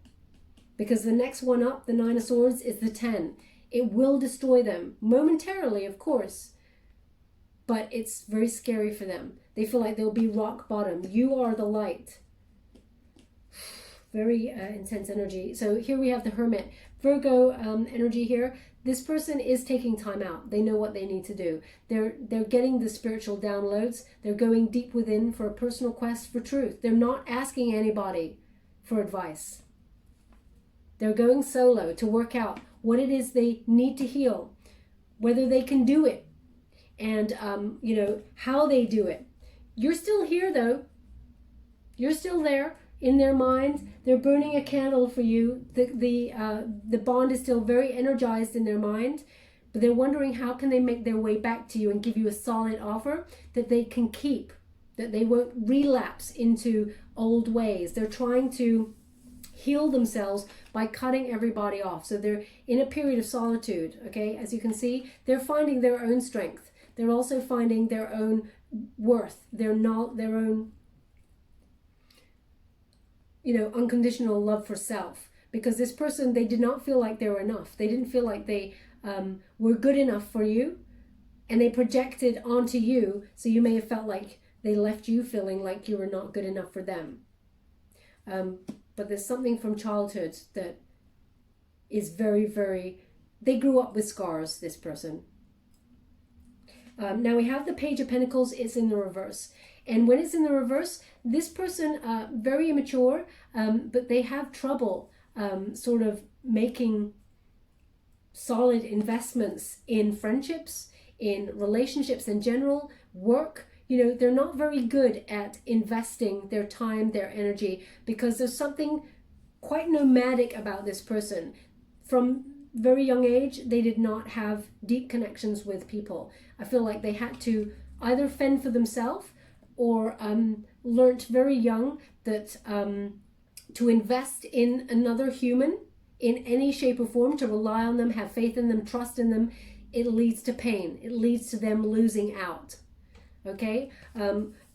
Because the next one up, the Nine of Swords, is the 10. It will destroy them, momentarily, of course. But it's very scary for them. They feel like they'll be rock bottom. You are the light. Very intense energy. So here we have the Hermit Virgo energy here. this person is taking time out. They know what they need to do. They're getting the spiritual downloads. They're going deep within for a personal quest for truth. They're not asking anybody for advice. They're going solo to work out what it is they need to heal, whether they can do it, and you know, how they do it. You're still here though. You're still there in their mind. They're burning a candle for you. The bond is still very energized in their mind, but they're wondering how can they make their way back to you and give you a solid offer that they can keep, that they won't relapse into old ways. They're trying to heal themselves by cutting everybody off. So they're in a period of solitude, okay? As you can see, they're finding their own strength. They're also finding their own worth, their own, you know, unconditional love for self. Because this person, they did not feel like they were enough. They didn't feel like they were good enough for you, and they projected onto you. So you may have felt like they left you feeling like you were not good enough for them. But there's something from childhood that is very, very, they grew up with scars, this person. Now we have the Page of Pentacles. It's in the reverse. And when it's in the reverse, this person, very immature, but they have trouble sort of making solid investments in friendships, in relationships in general, work. You know, they're not very good at investing their time, their energy, because there's something quite nomadic about this person. From very young age, they did not have deep connections with people. I feel like they had to either fend for themselves or learnt very young that to invest in another human in any shape or form, to rely on them, have faith in them, trust in them, it leads to pain. It leads to them losing out. Okay,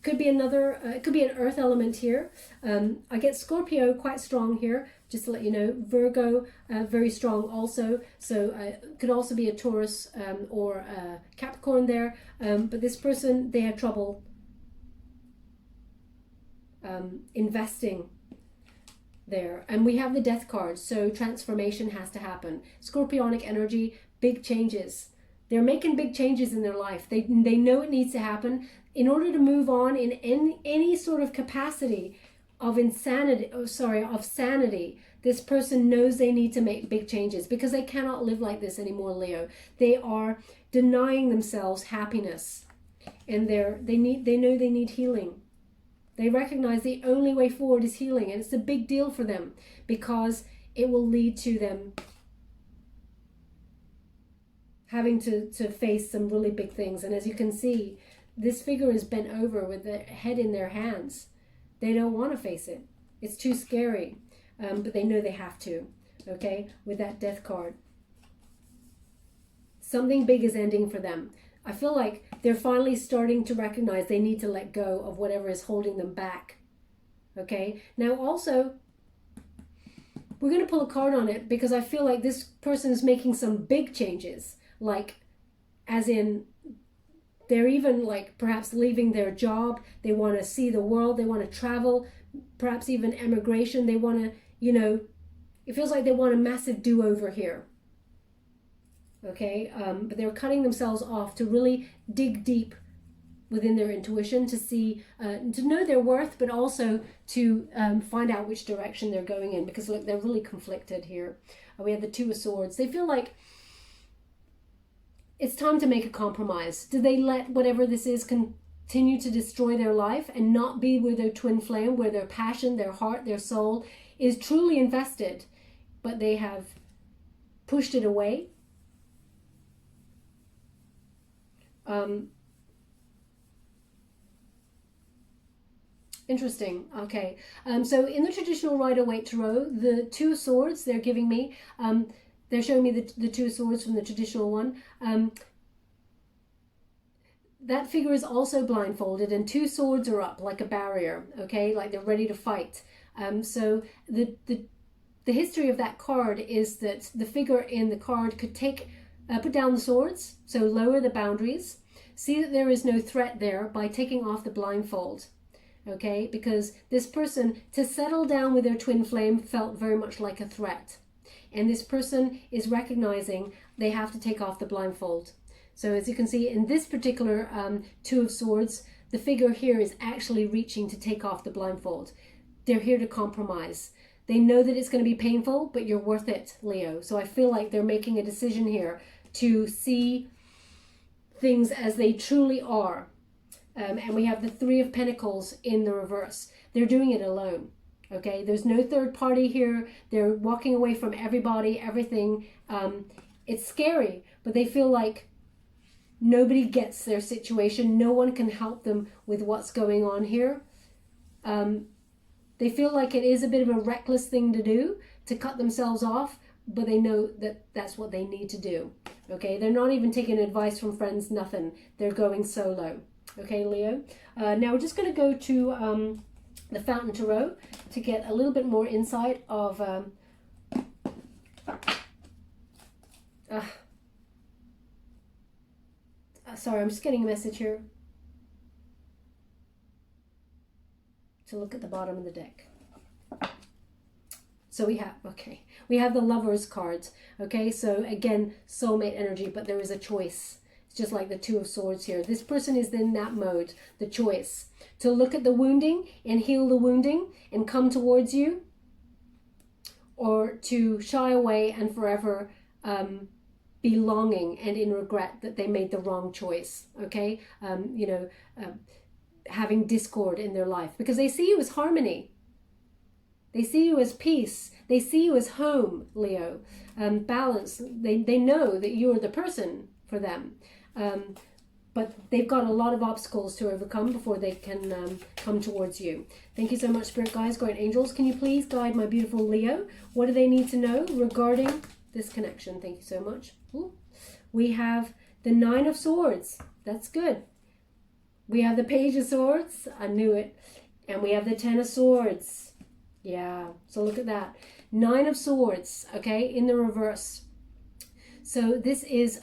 could be another, it could be an earth element here. I get Scorpio quite strong here, just to let you know. Virgo, very strong also. So could also be a Taurus or a Capricorn there. But this person, they had trouble investing there. And we have the Death card, so transformation has to happen. Scorpionic energy, big changes. They're making big changes in their life. They know it needs to happen in order to move on in any sort of capacity of insanity. Of sanity. This person knows they need to make big changes because they cannot live like this anymore, Leo. They are denying themselves happiness, and they know they need healing. They recognize the only way forward is healing, and it's a big deal for them because it will lead to them having to face some really big things. And as you can see, this figure is bent over with their head in their hands. They don't want to face it. It's too scary, but they know they have to, okay, with that Death card. Something big is ending for them. I feel like they're finally starting to recognize they need to let go of whatever is holding them back, okay? Now also, we're going to pull a card on it because I feel like this person is making some big changes. Like, as in, they're even like perhaps leaving their job. They want to see the world. They want to travel, perhaps even emigration. They want to, you know, it feels like they want a massive do-over here. Okay, but they're cutting themselves off to really dig deep within their intuition to see, to know their worth, but also to find out which direction they're going in. Because look, they're really conflicted here. We have the Two of Swords. They feel like it's time to make a compromise. Do they let whatever this is continue to destroy their life and not be with their twin flame, where their passion, their heart, their soul is truly invested, but they have pushed it away? Interesting. Okay. So in the traditional Rider-Waite Tarot, the Two of Swords they're giving me, they're showing me the Two of Swords from the traditional one. That figure is also blindfolded, and two swords are up like a barrier, okay, like they're ready to fight. So the history of that card is that the figure in the card could put down the swords, so lower the boundaries, see that there is no threat there by taking off the blindfold, okay, because this person, to settle down with their twin flame, felt very much like a threat. and this person is recognizing they have to take off the blindfold. So as you can see in this particular Two of Swords, the figure here is actually reaching to take off the blindfold. They're here to compromise. They know that it's going to be painful, but you're worth it, Leo. So I feel like they're making a decision here to see things as they truly are. And we have the Three of Pentacles in the reverse. They're doing it alone. Okay, there's no third party here. They're walking away from everybody, everything. It's scary, but they feel like nobody gets their situation. No one can help them with what's going on here. They feel like it is a bit of a reckless thing to do, to cut themselves off, but they know that that's what they need to do. Okay, they're not even taking advice from friends, nothing. They're going solo. Okay, Leo. Now we're just going to go to the Fountain Tarot to get a little bit more insight of sorry, I'm just getting a message here to look at the bottom of the deck. So we have the Lovers cards. Okay, so again, soulmate energy, but there is a choice. It's just like the Two of Swords here. This person is in that mode, the choice to look at the wounding and heal the wounding and come towards you, or to shy away and forever be longing and in regret that they made the wrong choice. Okay, having discord in their life because they see you as harmony. They see you as peace. They see you as home, Leo. Balance. They know that you're the person for them. But they've got a lot of obstacles to overcome before they can come towards you. Thank you so much, Spirit Guides, Guardian Angels. Can you please guide my beautiful Leo? What do they need to know regarding this connection? Thank you so much. Ooh. We have the Nine of Swords. That's good. We have the Page of Swords. I knew it. And we have the Ten of Swords. Yeah, so look at that. Nine of Swords, okay, in the reverse. So this is,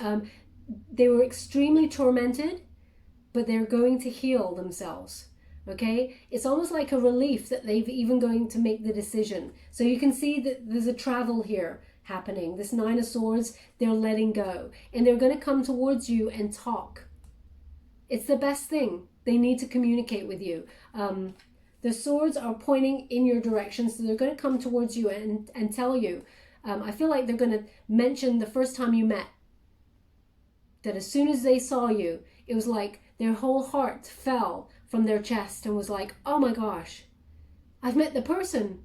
they were extremely tormented, but they're going to heal themselves, okay? It's almost like a relief that they've even going to make the decision. So you can see that there's a travel here happening. This Nine of Swords, they're letting go. And they're going to come towards you and talk. It's the best thing. They need to communicate with you. The swords are pointing in your direction, so they're going to come towards you and tell you. I feel like they're going to mention the first time you met. That as soon as they saw you, it was like their whole heart fell from their chest and was like, oh my gosh, I've met the person.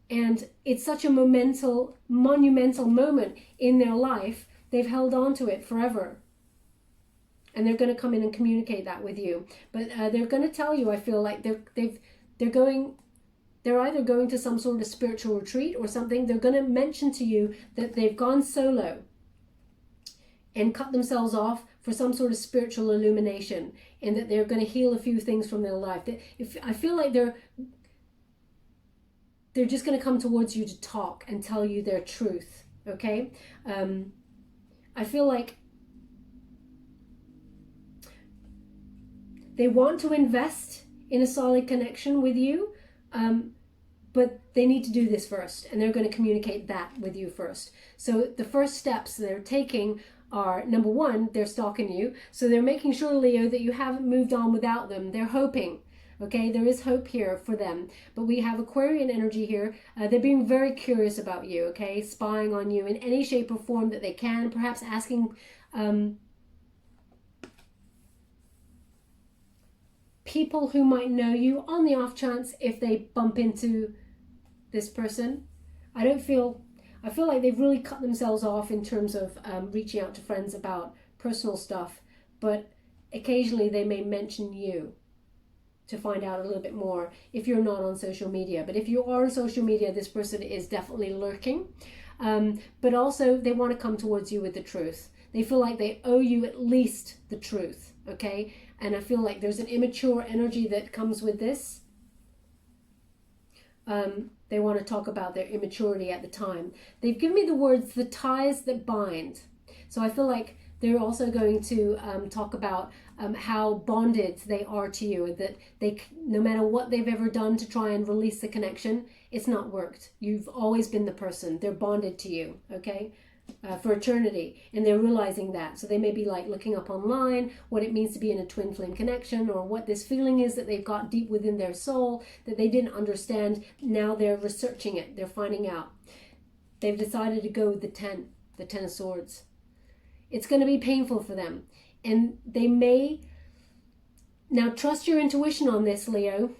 And it's such a monumental moment in their life. They've held on to it forever. And they're going to come in and communicate that with you. But they're going to tell you, I feel like they're either going to some sort of spiritual retreat or something. They're going to mention to you that they've gone solo and cut themselves off for some sort of spiritual illumination, and that they're going to heal a few things from their life. I feel like they're just going to come towards you to talk and tell you their truth. Okay, I feel like they want to invest in a solid connection with you, but they need to do this first, and they're going to communicate that with you first. So the first steps they're taking are, number one, they're stalking you. So they're making sure, Leo, that you haven't moved on without them. They're hoping, okay? There is hope here for them. But we have Aquarian energy here. They're being very curious about you, okay? Spying on you in any shape or form that they can, perhaps asking people who might know you on the off chance if they bump into this person. I feel like they've really cut themselves off in terms of reaching out to friends about personal stuff, but occasionally they may mention you to find out a little bit more if you're not on social media. But if you are on social media, this person is definitely lurking. But also they want to come towards you with the truth. They feel like they owe you at least the truth, okay? And I feel like there's an immature energy that comes with this. They want to talk about their immaturity at the time. They've given me the words, the ties that bind. So I feel like they're also going to talk about how bonded they are to you, and that they, no matter what they've ever done to try and release the connection, it's not worked. You've always been the person. They're bonded to you, okay, for eternity, and they're realizing that. So they may be like looking up online what it means to be in a twin flame connection, or what this feeling is that they've got deep within their soul that they didn't understand. Now they're researching it. They're finding out. They've decided to go with the 10 of Swords. It's going to be painful for them, and they may now trust your intuition on this, Leo,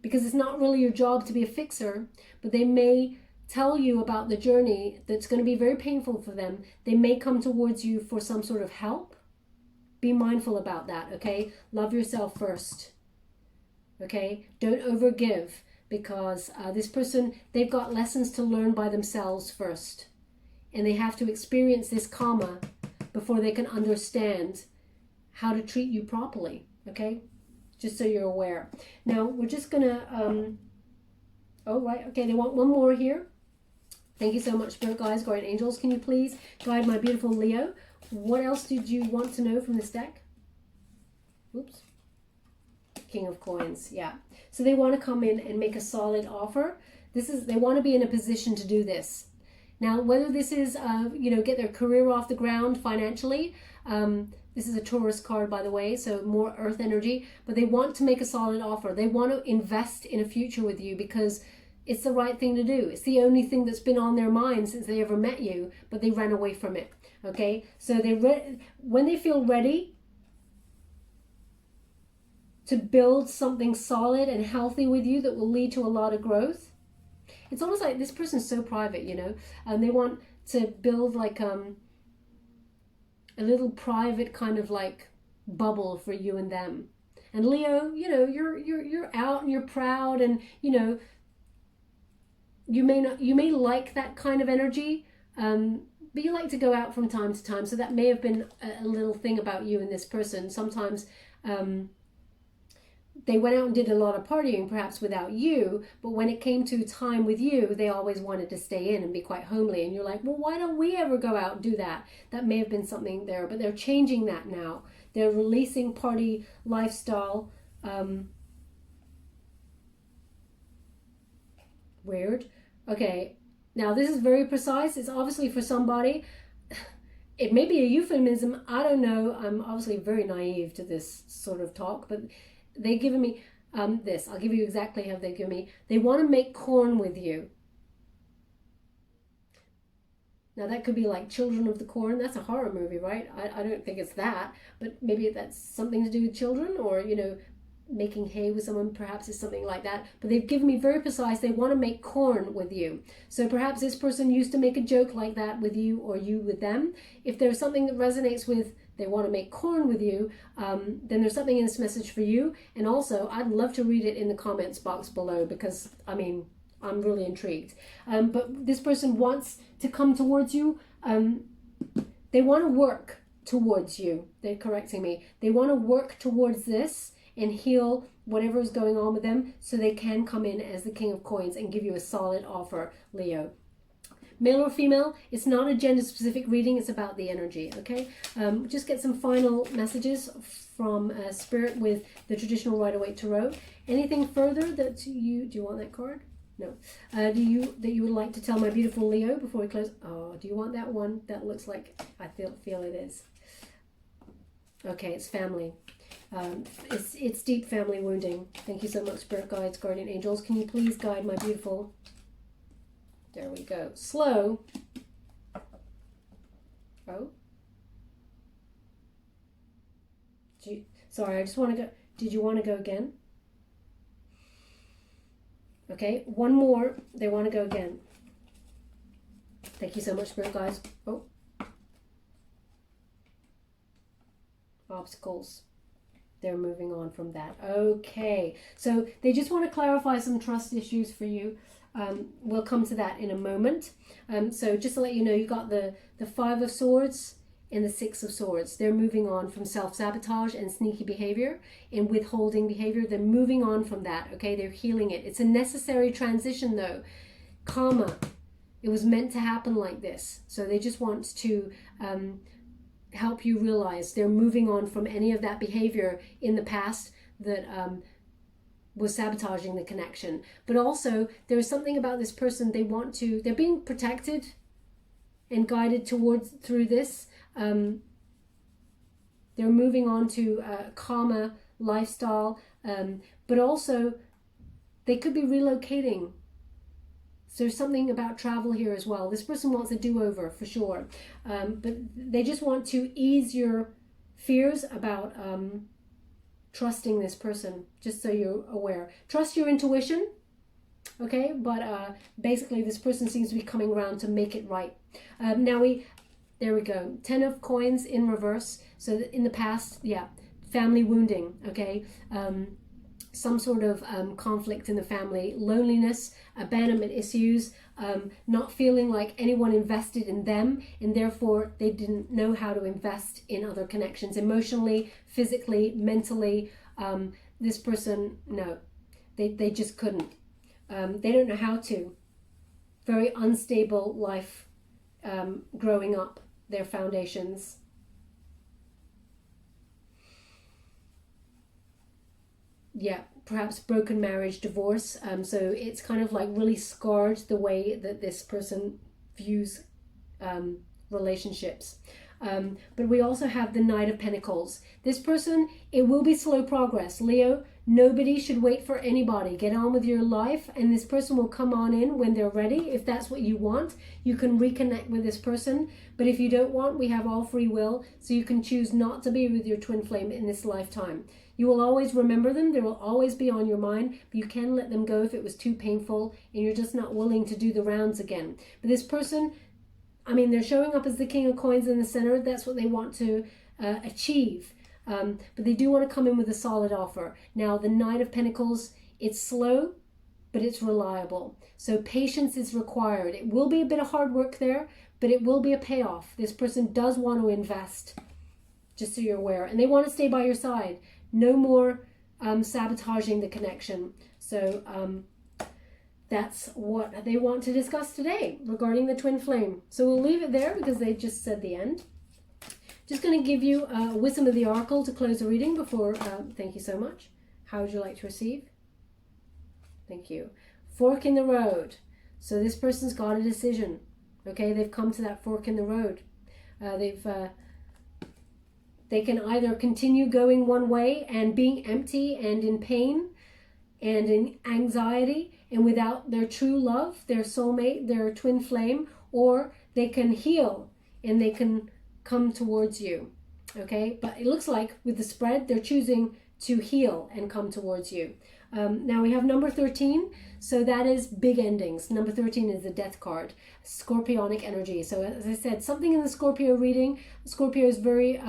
because it's not really your job to be a fixer, but they may tell you about the journey that's going to be very painful for them. They may come towards you for some sort of help. Be mindful about that, okay? Love yourself first, okay? Don't overgive, because this person, they've got lessons to learn by themselves first, and they have to experience this karma before they can understand how to treat you properly, okay? Just so you're aware. Now, we're just going to, oh, right, okay, they want one more here. Thank you so much, Spirit Guides, Guardian Angels. Can you please guide my beautiful Leo? What else did you want to know from this deck? Oops. King of Coins, yeah. So they want to come in and make a solid offer. They want to be in a position to do this. Now, whether this is, get their career off the ground financially, this is a Taurus card, by the way, so more earth energy, but they want to make a solid offer. They want to invest in a future with you because it's the right thing to do. It's the only thing that's been on their mind since they ever met you, but they ran away from it, okay? So when they feel ready to build something solid and healthy with you that will lead to a lot of growth, it's almost like this person's so private, and they want to build like a little private kind of like bubble for you and them. And Leo, you're out and you're proud, and you may like that kind of energy, but you like to go out from time to time. So that may have been a little thing about you and this person. Sometimes they went out and did a lot of partying, perhaps without you, but when it came to time with you, they always wanted to stay in and be quite homely. And you're like, well, why don't we ever go out and do that? That may have been something there, but they're changing that now. They're releasing party lifestyle. Weird. Okay, now this is very precise. It's obviously for somebody. It may be a euphemism. I don't know. I'm obviously very naive to this sort of talk, but they've given me this. I'll give you exactly how they give me. They want to make corn with you. Now that could be like Children of the Corn. That's a horror movie, right? I don't think it's that, but maybe that's something to do with children, or making hay with someone, perhaps is something like that. But they've given me very precise. They want to make corn with you. So perhaps this person used to make a joke like that with you, or you with them. If there's something that resonates with they want to make corn with you, then there's something in this message for you. And also, I'd love to read it in the comments box below, because I'm really intrigued. But this person wants to come towards you. They want to work towards you. They're correcting me. They want to work towards this and heal whatever is going on with them, so they can come in as the King of Coins and give you a solid offer, Leo. Male or female, it's not a gender-specific reading, it's about the energy, okay? Just get some final messages from Spirit with the traditional Rider-Waite Tarot. Anything further that do you want that card? No. That you would like to tell my beautiful Leo before we close? Oh, do you want that one? That looks like I feel it is. Okay, it's family. It's deep family wounding. Thank you so much, Spirit Guides, Guardian Angels. Can you please guide my beautiful... There we go. Slow. Oh. Sorry, I just want to go... Did you want to go again? Okay, one more. They want to go again. Thank you so much, Spirit Guides. Oh. Obstacles. They're moving on from that. Okay, so they just want to clarify some trust issues for you. We'll come to that in a moment. So just to let you know, you got the 5 of Swords and the 6 of Swords. They're moving on from self-sabotage and sneaky behavior and withholding behavior. They're moving on from that, okay? They're healing it. It's a necessary transition, though. Karma. It was meant to happen like this. So they just want to... help you realize they're moving on from any of that behavior in the past that was sabotaging the connection. But also there's something about this person, they're being protected and guided towards through this. They're moving on to a calmer lifestyle, but also they could be relocating. So there's something about travel here as well. This person wants a do-over for sure, but they just want to ease your fears about trusting this person, just so you're aware. Trust your intuition, okay? But basically this person seems to be coming around to make it right. There we go. 10 of coins in reverse. So in the past, yeah, family wounding, okay? Some sort of conflict in the family, loneliness, abandonment issues, not feeling like anyone invested in them, and therefore they didn't know how to invest in other connections, emotionally, physically, mentally. This person, no, they just couldn't. They don't know how to. Very unstable life growing up, their foundations. Yeah, perhaps broken marriage, divorce. So it's kind of like really scarred the way that this person views relationships. But we also have the Knight of Pentacles. This person, it will be slow progress. Leo, nobody should wait for anybody. Get on with your life, and this person will come on in when they're ready. If that's what you want, you can reconnect with this person. But if you don't want, we have all free will, so you can choose not to be with your twin flame in this lifetime. You will always remember them. They will always be on your mind, but you can let them go if it was too painful and you're just not willing to do the rounds again. But this person, I mean, they're showing up as the King of Coins in the center. That's what they want to achieve. But they do want to come in with a solid offer. Now, the Knight of Pentacles, it's slow, but it's reliable. So patience is required. It will be a bit of hard work there, but it will be a payoff. This person does want to invest, just so you're aware. And they want to stay by your side. No more sabotaging the connection. So that's what they want to discuss today regarding the twin flame. So we'll leave it there because they just said the end. Just going to give you wisdom of the oracle to close the reading before. Thank you so much. How would you like to receive? Thank you. Fork in the road. So this person's got a decision. Okay, they've come to that fork in the road. They can either continue going one way and being empty and in pain and in anxiety and without their true love, their soulmate, their twin flame, or they can heal and they can come towards you. Okay, but it looks like with the spread, they're choosing to heal and come towards you. Now we have number 13, so that is big endings. Number 13 is the Death card, Scorpionic energy. So as I said, something in the Scorpio reading. Scorpio is very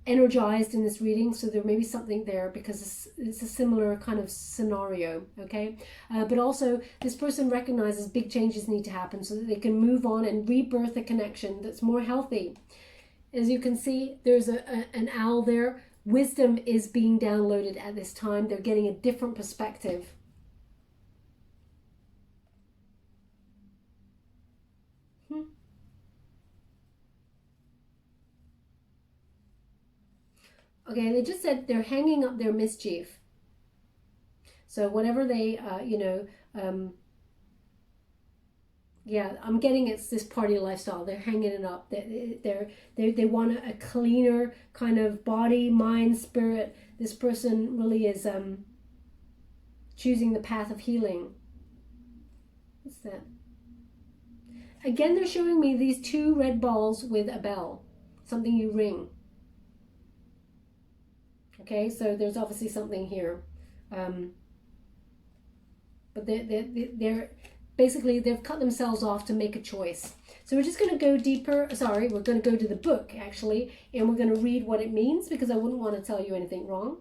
energized in this reading, so there may be something there because it's a similar kind of scenario, okay? But also this person recognizes big changes need to happen so that they can move on and rebirth a connection that's more healthy. As you can see, there's an owl there. Wisdom is being downloaded at this time. They're getting a different perspective. Okay, they just said they're hanging up their mischief. So whatever they, yeah, I'm getting it's this party lifestyle. They're hanging it up. They want a cleaner kind of body, mind, spirit. This person really is choosing the path of healing. What's that? Again, they're showing me these two red balls with a bell, something you ring. Okay, so there's obviously something here. But they're basically, they've cut themselves off to make a choice. So we're just going to go deeper. Sorry, we're going to go to the book, actually, and we're going to read what it means because I wouldn't want to tell you anything wrong.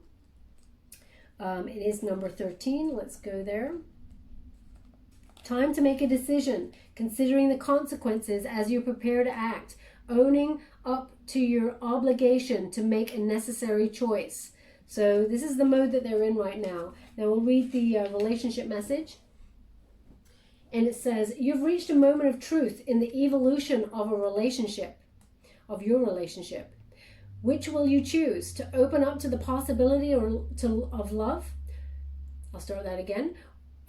It is number 13. Let's go there. Time to make a decision, considering the consequences as you prepare to act, owning up to your obligation to make a necessary choice. So this is the mode that they're in right now. Now we'll read the relationship message. And it says, you've reached a moment of truth in the evolution of a relationship, of your relationship. Which will you choose? To open up to the possibility of love? I'll start that again.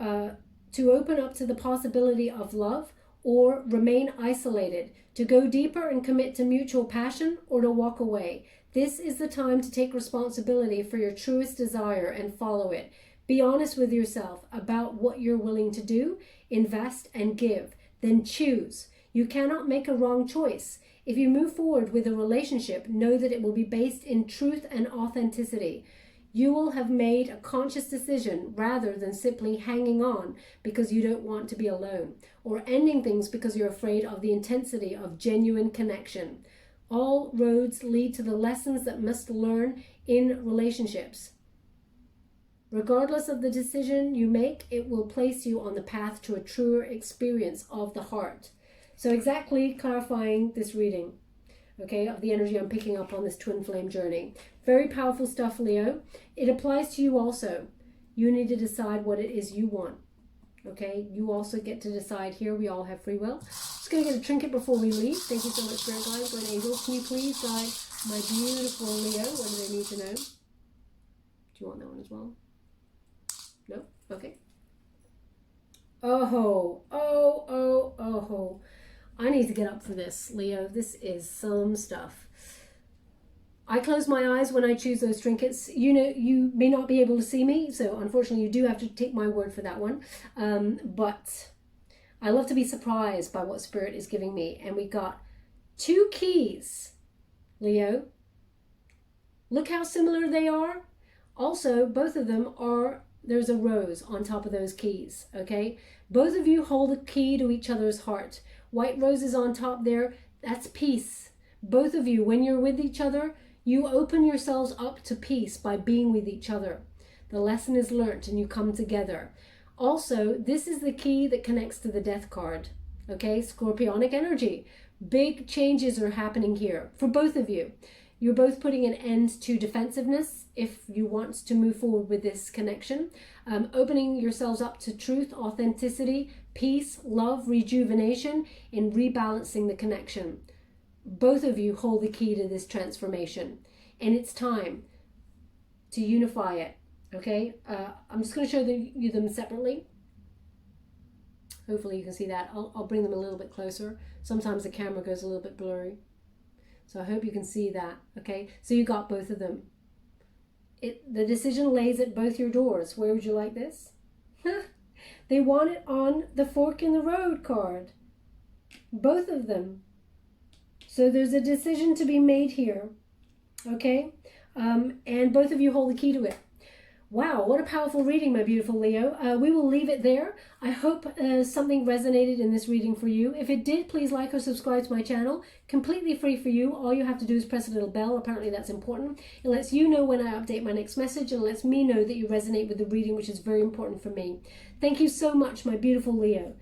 To open up to the possibility of love or remain isolated, to go deeper and commit to mutual passion or to walk away. This is the time to take responsibility for your truest desire and follow it. Be honest with yourself about what you're willing to do, invest and give. Then choose. You cannot make a wrong choice. If you move forward with a relationship, know that it will be based in truth and authenticity. You will have made a conscious decision rather than simply hanging on because you don't want to be alone, or ending things because you're afraid of the intensity of genuine connection. All roads lead to the lessons that must learn in relationships. Regardless of the decision you make, it will place you on the path to a truer experience of the heart. So exactly clarifying this reading, okay, of the energy I'm picking up on this twin flame journey. Very powerful stuff, Leo. It applies to you also. You need to decide what it is you want, okay? You also get to decide here. We all have free will. Just going to get a trinket before we leave. Thank you so much, Spirit Guides, Good Angels. Can you please guide my beautiful Leo? What do they need to know? Do you want that one as well? No? Okay. Oh. I need to get up for this, Leo. This is some stuff. I close my eyes when I choose those trinkets. You know, you may not be able to see me, so unfortunately you do have to take my word for that one. But I love to be surprised by what Spirit is giving me. And we got 2 keys, Leo. Look how similar they are. Also, both of them are, there's a rose on top of those keys, okay? Both of you hold a key to each other's heart. White roses on top there, that's peace. Both of you, when you're with each other, you open yourselves up to peace by being with each other. The lesson is learnt and you come together. Also, this is the key that connects to the death card, okay? Scorpionic energy. Big changes are happening here for both of you. You're both putting an end to defensiveness if you want to move forward with this connection. Opening yourselves up to truth, authenticity, peace, love, rejuvenation, and rebalancing the connection. Both of you hold the key to this transformation. And it's time to unify it, okay? I'm just going to show you them separately. Hopefully you can see that. I'll bring them a little bit closer. Sometimes the camera goes a little bit blurry. So I hope you can see that, okay? So you got both of them. The decision lays at both your doors. Where would you like this? They want it on the fork in the road card. Both of them. So there's a decision to be made here, okay? And both of you hold the key to it. Wow, what a powerful reading, my beautiful Leo. We will leave it there. I hope something resonated in this reading for you. If it did, please like or subscribe to my channel. Completely free for you. All you have to do is press a little bell. Apparently that's important. It lets you know when I update my next message, and lets me know that you resonate with the reading, which is very important for me. Thank you so much, my beautiful Leo.